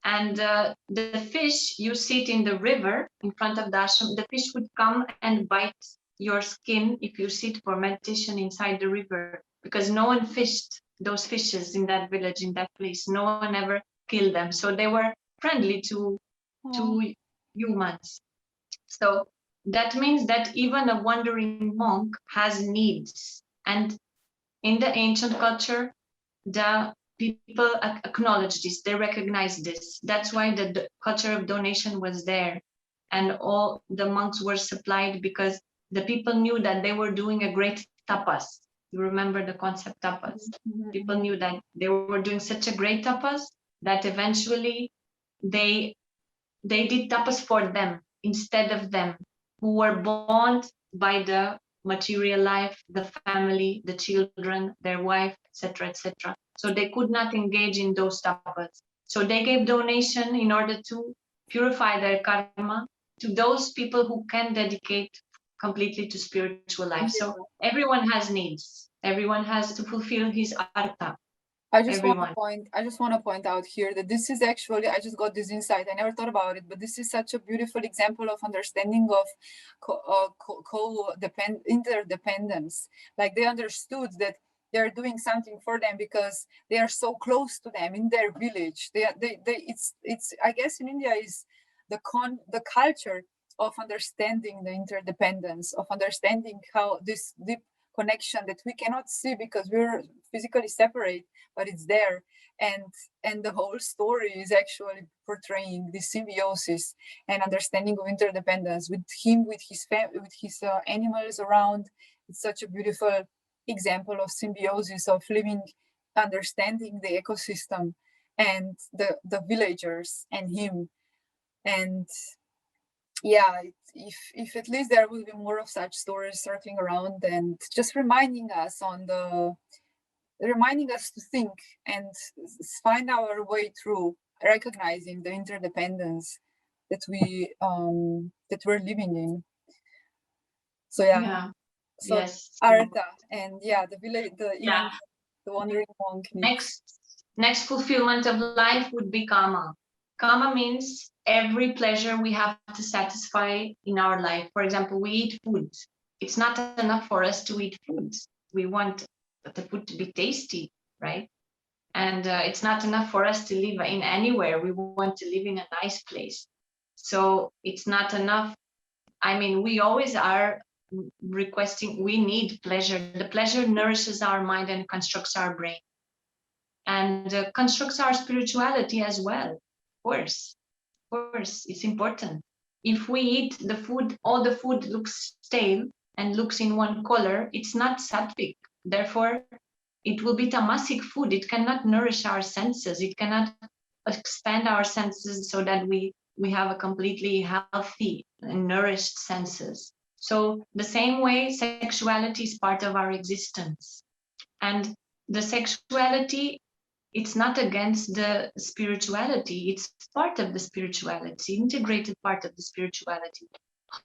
Speaker 2: And the fish, you sit in the river in front of the ashram, the fish would come and bite your skin if you sit for meditation inside the river, because no one fished those fishes in that village, in that place. No one ever killed them. So they were friendly to humans. So that means that even a wandering monk has needs. And in the ancient culture, the people acknowledge this, they recognize this. That's why the culture of donation was there. And all the monks were supplied because the people knew that they were doing a great tapas. You remember the concept tapas?
Speaker 3: Mm-hmm.
Speaker 2: People knew that they were doing such a great tapas that eventually they did tapas for them instead of them, who were bound by the material life, the family, the children, their wife, etc., etc. So they could not engage in those tapas. So they gave donation in order to purify their karma to those people who can dedicate completely to spiritual life. So everyone has needs. Everyone has to fulfill his artha.
Speaker 3: I just want to point out here that this is actually, I just got this insight. I never thought about it, but this is such a beautiful example of understanding of interdependence. Like they understood that they're doing something for them because they are so close to them in their village. It's I guess in India is the culture of understanding the interdependence, of understanding how this deep connection that we cannot see because we're physically separate, but it's there, and the whole story is actually portraying this symbiosis and understanding of interdependence with him, with his animals around. It's such a beautiful example of symbiosis, of living, understanding the ecosystem and the villagers and him. And yeah, if at least there will be more of such stories circling around and just reminding us to think and find our way through recognizing the interdependence that we're living in. So yeah. So
Speaker 2: yes.
Speaker 3: Artha and the village, the wandering monk.
Speaker 2: Next fulfillment of life would be kama. Kama means every pleasure we have to satisfy in our life. For example, we eat food. It's not enough for us to eat food. We want the food to be tasty, right? And it's not enough for us to live in anywhere. We want to live in a nice place. So it's not enough. I mean, we always are requesting, we need pleasure. The pleasure nourishes our mind and constructs our brain, and constructs our spirituality as well. Of course, it's important. If we eat the food, all the food looks stale and looks in one color, it's not sattvic. Therefore, it will be tamasic food. It cannot nourish our senses. It cannot expand our senses so that we have a completely healthy and nourished senses. So the same way, sexuality is part of our existence. And the sexuality, it's not against the spirituality. It's part of the spirituality, integrated part of the spirituality.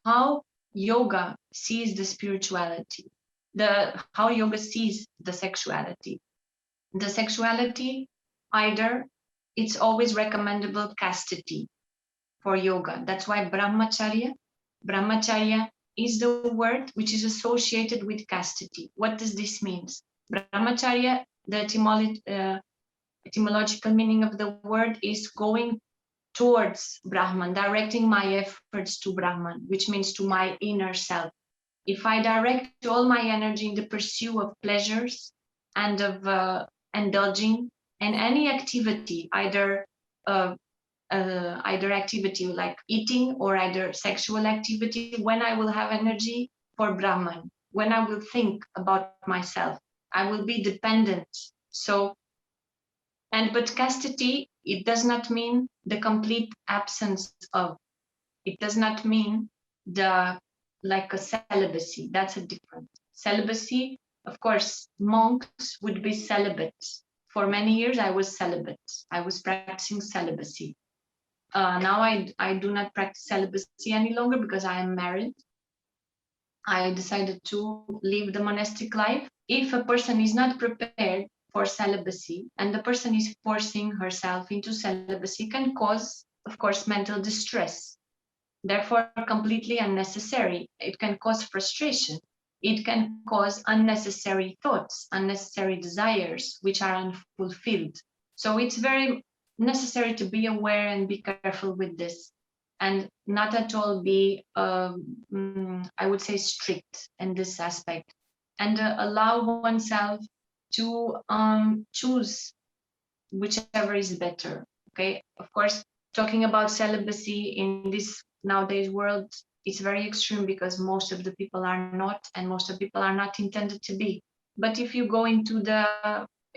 Speaker 2: How yoga sees the spirituality, how yoga sees the sexuality. The sexuality, either it's always recommendable chastity for yoga. That's why brahmacharya is the word which is associated with chastity. What does this mean? Brahmacharya, the etymological meaning of the word is going towards Brahman, directing my efforts to Brahman, which means to my inner self. If I direct all my energy in the pursuit of pleasures and of indulging in any activity, either activity like eating or either sexual activity, when I will have energy for Brahman, when I will think about myself, I will be dependent. So, but chastity, it does not mean the complete absence of. It does not mean like a celibacy. That's a different celibacy. Of course, monks would be celibate. For many years, I was celibate. I was practicing celibacy. Now I do not practice celibacy any longer because I am married. I decided to live the monastic life. If a person is not prepared for celibacy and the person is forcing herself into celibacy, can cause, of course, mental distress. Therefore, completely unnecessary. It can cause frustration. It can cause unnecessary thoughts, unnecessary desires, which are unfulfilled. So it's very necessary to be aware and be careful with this, and not at all be, I would say, strict in this aspect, and allow oneself to choose whichever is better. Okay, of course, talking about celibacy in this nowadays world, it's very extreme because most of the people are not, and most of the people are not intended to be. But if you go into the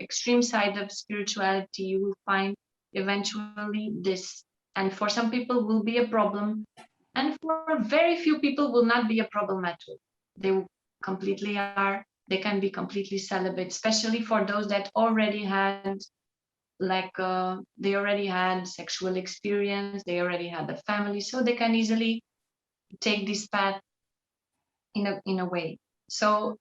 Speaker 2: extreme side of spirituality, you will find eventually this. And for some people will be a problem, and for very few people will not be a problem at all. They can be completely celibate, especially for those that already had they already had sexual experience, they already had a family, so they can easily take this path in a way. So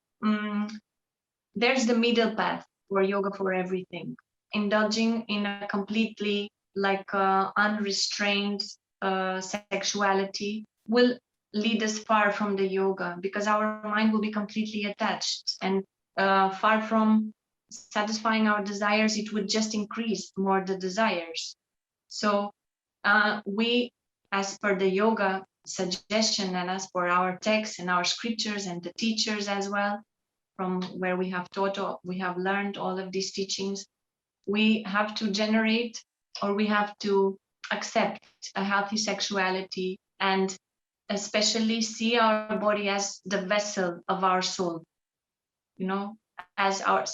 Speaker 2: there's the middle path for yoga for everything. Indulging in a completely unrestrained sexuality will lead us far from the yoga, because our mind will be completely attached, and far from satisfying our desires, it would just increase more the desires. So we, as per the yoga suggestion, and as per our texts and our scriptures and the teachers as well, from where we have learned all of these teachings, we have to generate, or we have to accept a healthy sexuality, and especially see our body as the vessel of our soul, as our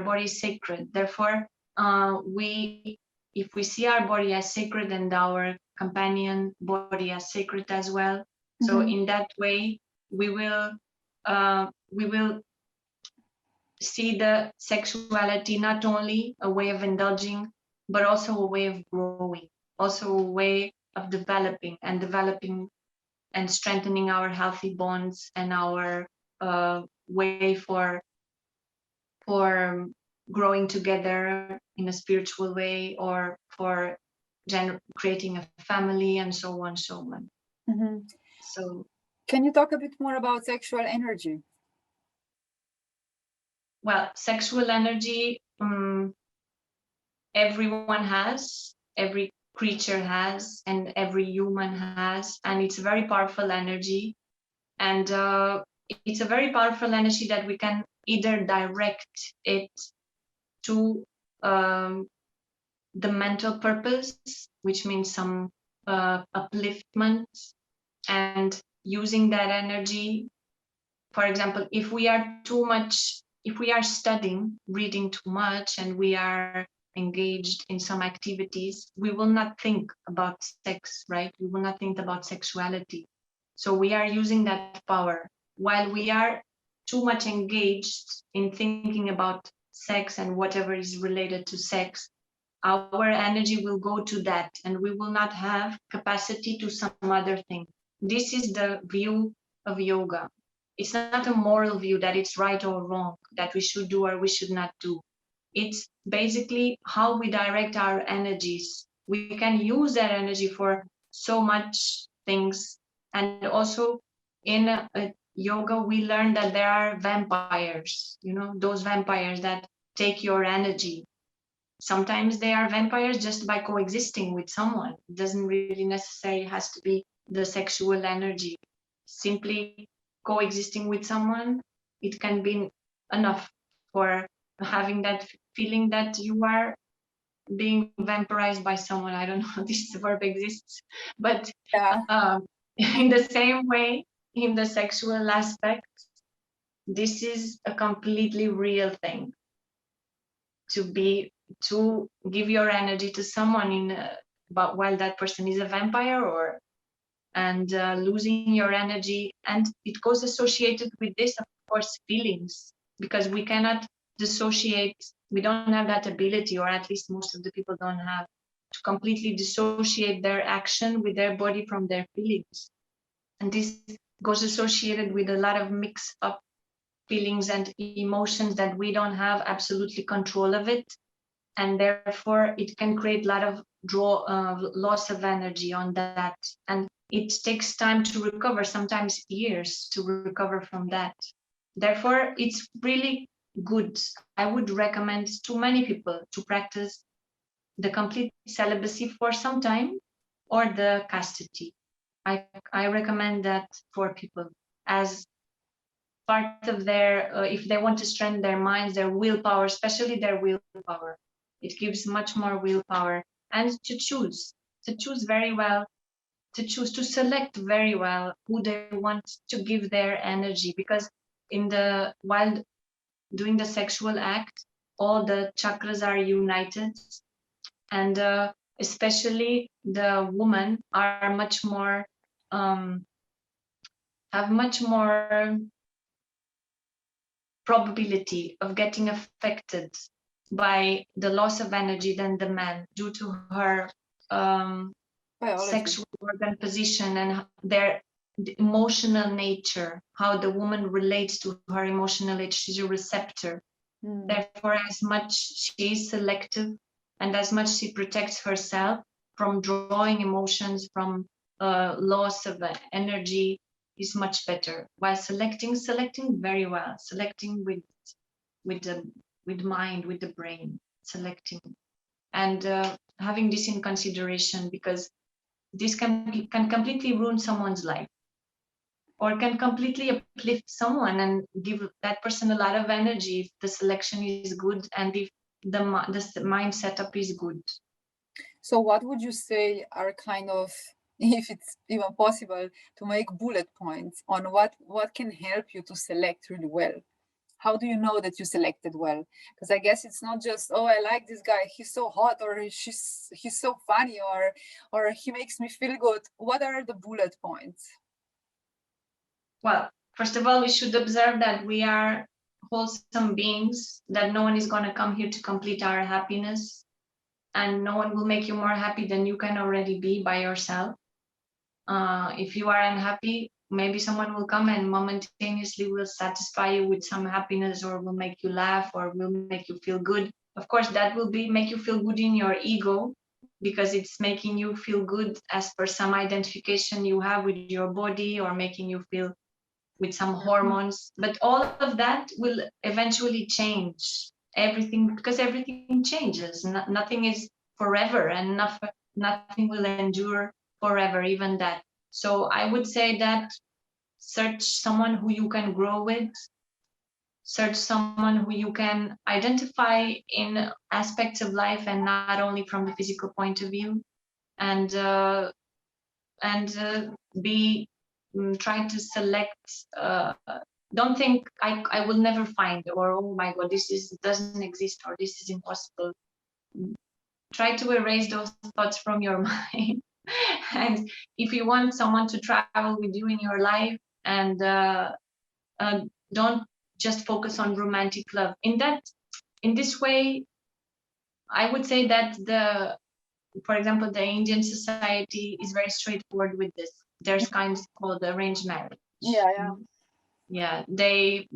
Speaker 2: body is sacred. Therefore, if we see our body as sacred and our companion body as sacred as well, so in that way we will see the sexuality not only a way of indulging, but also a way of growing, also a way of developing and strengthening our healthy bonds, and our way for growing together in a spiritual way, or for creating a family, and so on, so on.
Speaker 3: Mm-hmm.
Speaker 2: So,
Speaker 3: can you talk a bit more about sexual energy?
Speaker 2: Well, sexual energy, everyone has, every creature has, and every human has, and it's a very powerful energy. And it's a very powerful energy that we can either direct it to the mental purpose, which means some upliftment, and using that energy. For example, if we are studying, reading too much, and we are engaged in some activities, we will not think about sex, right? We will not think about sexuality. So we are using that power. While we are too much engaged in thinking about sex and whatever is related to sex, our energy will go to that, and we will not have capacity to some other thing. This is the view of yoga. It's not a moral view that it's right or wrong, that we should do or we should not do. It's basically how we direct our energies. We can use that energy for so much things. And also in yoga, we learn that there are vampires, those vampires that take your energy. Sometimes they are vampires just by coexisting with someone. It doesn't really necessarily has to be the sexual energy. Simply coexisting with someone, it can be enough for having that feeling that you are being vampirized by someone. I don't know if this verb exists, but in the same way, in the sexual aspect, this is a completely real thing. To give your energy to someone but while that person is a vampire, and losing your energy, and it goes associated with this, of course, feelings, because we cannot dissociate. We don't have that ability, or at least most of the people don't have, to completely dissociate their action with their body from their feelings. And this goes associated with a lot of mixed up feelings and emotions that we don't have absolutely control of it, and therefore it can create a lot of loss of energy on that, and it takes time to recover, sometimes years to recover from that. Therefore, it's really good. I would recommend to many people to practice the complete celibacy for some time, or the chastity. I recommend that for people as part of their, if they want to strengthen their minds, their willpower, especially their willpower. It gives much more willpower, and to choose very well, to select very well who they want to give their energy, because while doing the sexual act, all the chakras are united, and especially the women are much more have much more probability of getting affected by the loss of energy than the man, due to her sexual organ position and their emotional nature, how the woman relates to her emotional nature. She's a receptor. Therefore, as much she is selective, and as much she protects herself from drawing emotions, from loss of energy, is much better. While selecting very well, selecting with mind, with the brain, selecting, and having this in consideration, because this can completely ruin someone's life, or can completely uplift someone and give that person a lot of energy if the selection is good, and if the mind setup is good.
Speaker 3: So what would you say are kind of, if it's even possible, to make bullet points on what can help you to select really well? How do you know that you selected well? Because I guess it's not just, oh, I like this guy, he's so hot, or he's so funny, or he makes me feel good. What are the bullet points?
Speaker 2: Well, first of all, we should observe that we are wholesome beings, that no one is going to come here to complete our happiness, and no one will make you more happy than you can already be by yourself. If you are unhappy, maybe someone will come and momentaneously will satisfy you with some happiness, or will make you laugh, or will make you feel good. Of course, that will make you feel good in your ego, because it's making you feel good as per some identification you have with your body, or making you feel with some hormones. But all of that will eventually change. everything, because everything changes. Nothing is forever, and nothing will endure forever, even that. So I would say that search someone who you can grow with, search someone who you can identify in aspects of life and not only from the physical point of view, and be trying to select. Don't think I will never find, or oh my god, doesn't exist, or this is impossible. Try to erase those thoughts from your mind. And if you want someone to travel with you in your life, and don't just focus on romantic love. In this way, I would say that for example, the Indian society is very straightforward with this. There's kinds called arranged marriage. Yeah,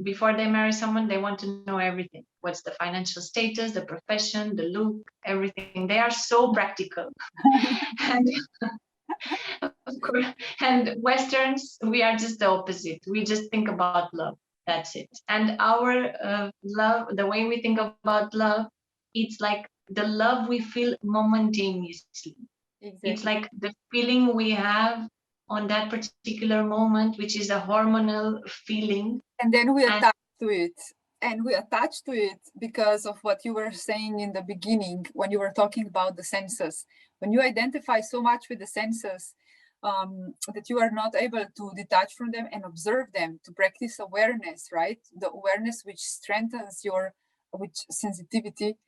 Speaker 2: before they marry someone, they want to know everything. What's the financial status, the profession, the look, everything. They are so practical. And of course, and Westerns, we are just the opposite. We just think about love. That's it. And our love, the way we think about love, it's like the love we feel momentaneously. Exactly. It's like the feeling we have on that particular moment, which is a hormonal feeling.
Speaker 3: And then we attach to it. And we attach to it because of what you were saying in the beginning, when you were talking about the senses. When you identify so much with the senses, that you are not able to detach from them and observe them, to practice awareness, right? The awareness which strengthens your sensitivity.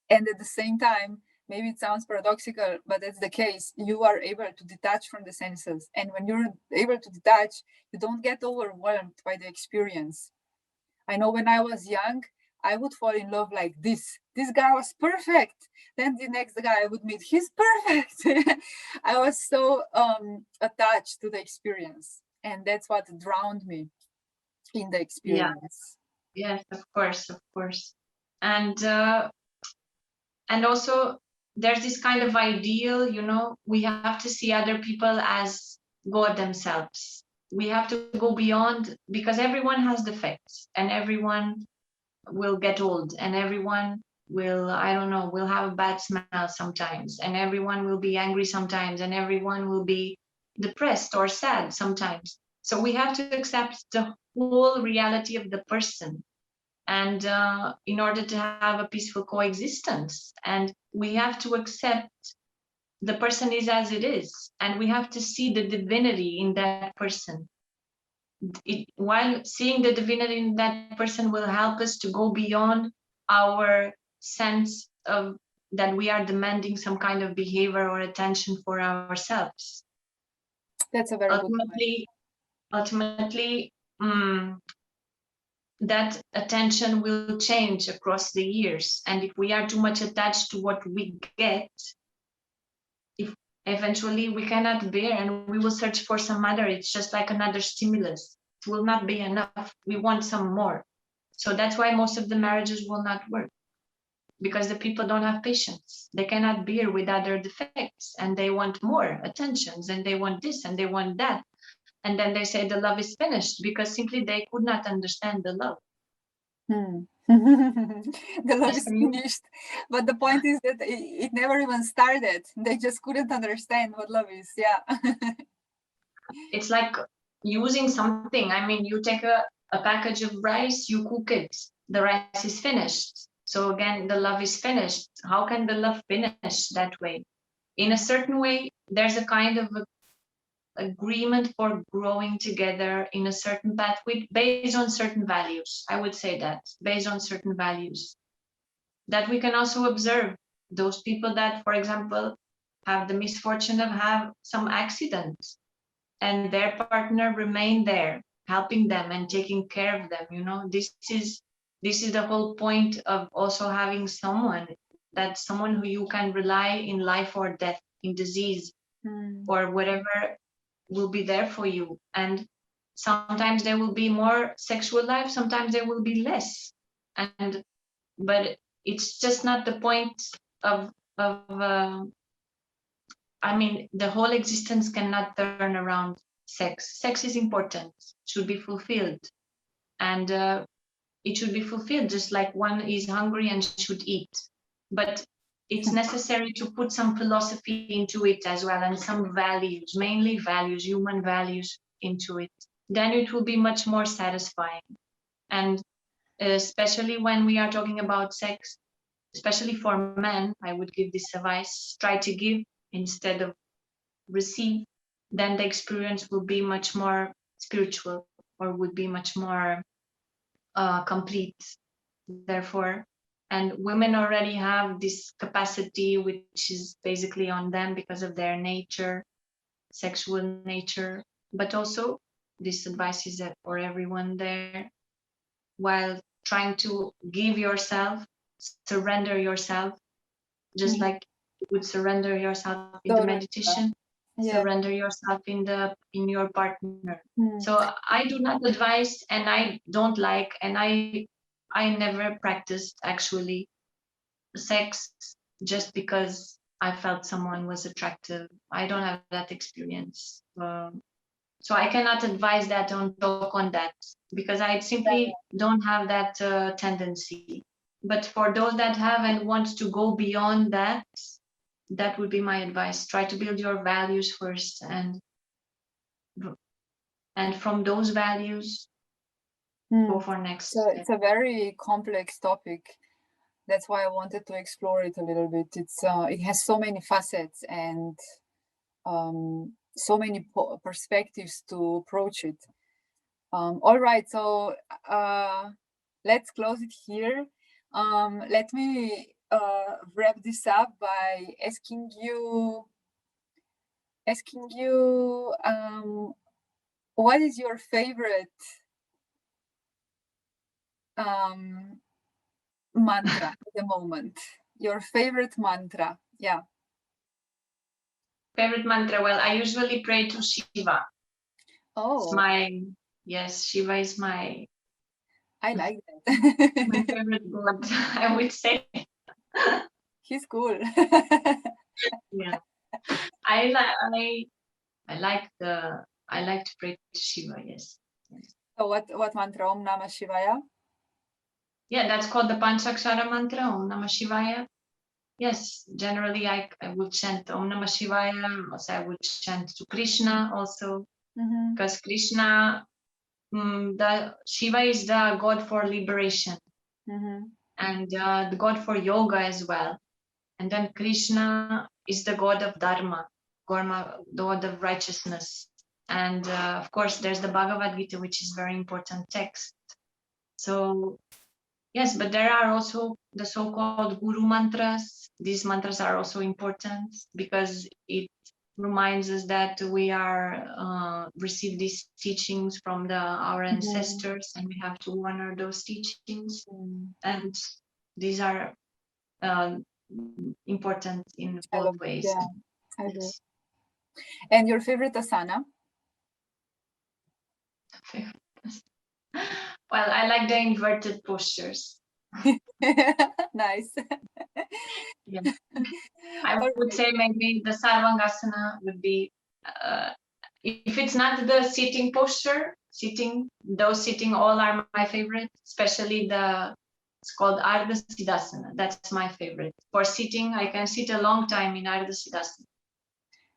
Speaker 3: And at the same time, maybe it sounds paradoxical, but that's the case. You are able to detach from the senses. And when you're able to detach, you don't get overwhelmed by the experience. I know when I was young, I would fall in love like this. This guy was perfect. Then the next guy I would meet, he's perfect. I was so attached to the experience. And that's what drowned me in the experience.
Speaker 2: Yes, of course. And also there's this kind of ideal, we have to see other people as God themselves. We have to go beyond, because everyone has defects, and everyone will get old, and everyone will, will have a bad smell sometimes, and everyone will be angry sometimes, and everyone will be depressed or sad sometimes. So we have to accept the whole reality of the person, and in order to have a peaceful coexistence. And we have to accept the person is as it is, and we have to see the divinity in that person. While seeing the divinity in that person will help us to go beyond our sense of that we are demanding some kind of behavior or attention for ourselves.
Speaker 3: That's a very good point.
Speaker 2: Ultimately, that attention will change across the years. And if we are too much attached to what we get, if eventually we cannot bear, and we will search for some other, it's just like another stimulus. It will not be enough. We want some more. So that's why most of the marriages will not work, because the people don't have patience. They cannot bear with other defects, and they want more attentions, and they want this, and they want that. And then they say the love is finished, because simply they could not understand the love.
Speaker 3: The love is finished. But the point is that it never even started. They just couldn't understand what love is. Yeah.
Speaker 2: It's like using something. I mean, you take a package of rice, you cook it, the rice is finished. So again, the love is finished. How can the love finish that way? In a certain way, there's a kind of agreement for growing together in a certain path based on certain values. I would say that, based on certain values. That we can also observe those people that, for example, have the misfortune of have some accidents, and their partner remain there, helping them and taking care of them. This is the whole point of also having someone who you can rely in life or death, in disease or whatever, will be there for you. And sometimes there will be more sexual life, sometimes there will be less, but it's just not the point of the whole existence cannot turn around sex. Sex is important, should be fulfilled, and it should be fulfilled, just like one is hungry and should eat. But it's necessary to put some philosophy into it as well, and some values, mainly values, human values into it. Then it will be much more satisfying. And especially when we are talking about sex, especially for men, I would give this advice: try to give instead of receive. Then the experience will be much more spiritual, or would be much more complete. Therefore, and women already have this capacity, which is basically on them because of their nature, sexual nature. But also, this advice is for everyone there. While trying to give yourself, surrender yourself, just like you would surrender yourself in the meditation, surrender yourself in your partner. So I do not advise, and I don't like, and I never practiced actually sex just because I felt someone was attractive. I don't have that experience. So I cannot advise that, on talk on that, because I simply don't have that tendency. But for those that have and want to go beyond that, that would be my advice. Try to build your values first, and from those values, go for next.
Speaker 3: So it's a very complex topic. That's why I wanted to explore it a little bit. It has so many facets and so many perspectives to approach it. All right, so let's close it here. Let me wrap this up by asking you what is your favorite mantra at the moment? Your favorite mantra? Yeah.
Speaker 2: Favorite mantra? Well, I usually pray to Shiva.
Speaker 3: Oh.
Speaker 2: Yes, Shiva is my.
Speaker 3: I like that.
Speaker 2: My favorite god, I would say.
Speaker 3: He's cool.
Speaker 2: Yeah, I like to pray to Shiva. Yes.
Speaker 3: So what mantra? Om Namah Shivaya.
Speaker 2: Yeah, that's called the Panchakshara mantra. Om Namah Shivaya. Yes, generally I would chant Om Namah Shivaya. Also, I would chant to Krishna also, because Krishna, the Shiva is the god for liberation, and the god for yoga as well. And then Krishna is the god of Dharma, god of righteousness. And of course, there's the Bhagavad Gita, which is very important text. So yes, but there are also the so-called guru mantras. These mantras are also important because it reminds us that we are receive these teachings from our ancestors, and we have to honor those teachings. And these are important in both ways.
Speaker 3: Yeah, I agree. And your favorite asana?
Speaker 2: Well, I like the inverted postures.
Speaker 3: Nice.
Speaker 2: Yeah. I would say maybe the Sarvangasana would be, if it's not the sitting posture, those sitting all are my favorite, especially it's called Ardha Siddhasana. That's my favorite. For sitting, I can sit a long time in Ardha Siddhasana.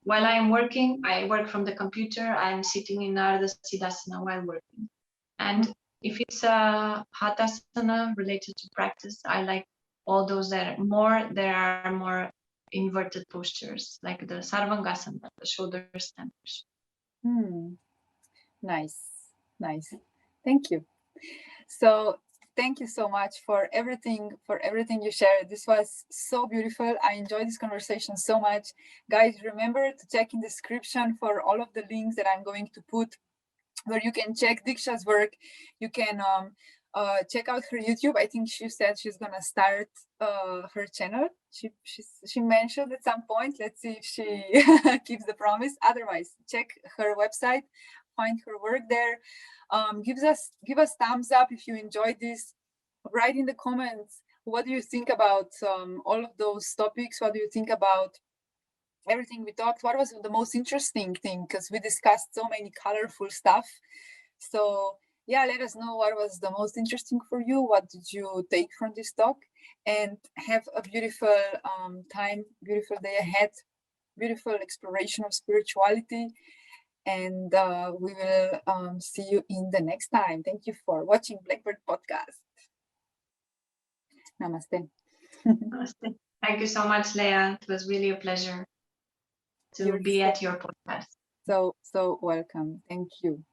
Speaker 2: While I'm working, I work from the computer, I'm sitting in Ardha Siddhasana while working. And if it's a Hatasana related to practice, I like all those there are more inverted postures, like the Sarvangasana, the shoulder stand.
Speaker 3: Nice. Thank you. So thank you so much for everything you shared. This was so beautiful. I enjoyed this conversation so much. Guys, remember to check in the description for all of the links that I'm going to put, where you can check Diksha's work. You can check out her YouTube. I think she said she's gonna start her channel. She mentioned at some point. Let's see if she keeps the promise. Otherwise, check her website, find her work there. Give us thumbs up if you enjoyed this. Write in the comments, what do you think about all of those topics? What do you think about everything we talked? What was the most interesting thing? Because we discussed so many colorful stuff. So yeah, let us know what was the most interesting for you. What did you take from this talk? And have a beautiful time, beautiful day ahead, beautiful exploration of spirituality. And we will see you in the next time. Thank you for watching Blackbird Podcast. Namaste.
Speaker 2: Namaste. Thank you so much, Leah. It was really a pleasure to be at your podcast.
Speaker 3: So welcome. Thank you.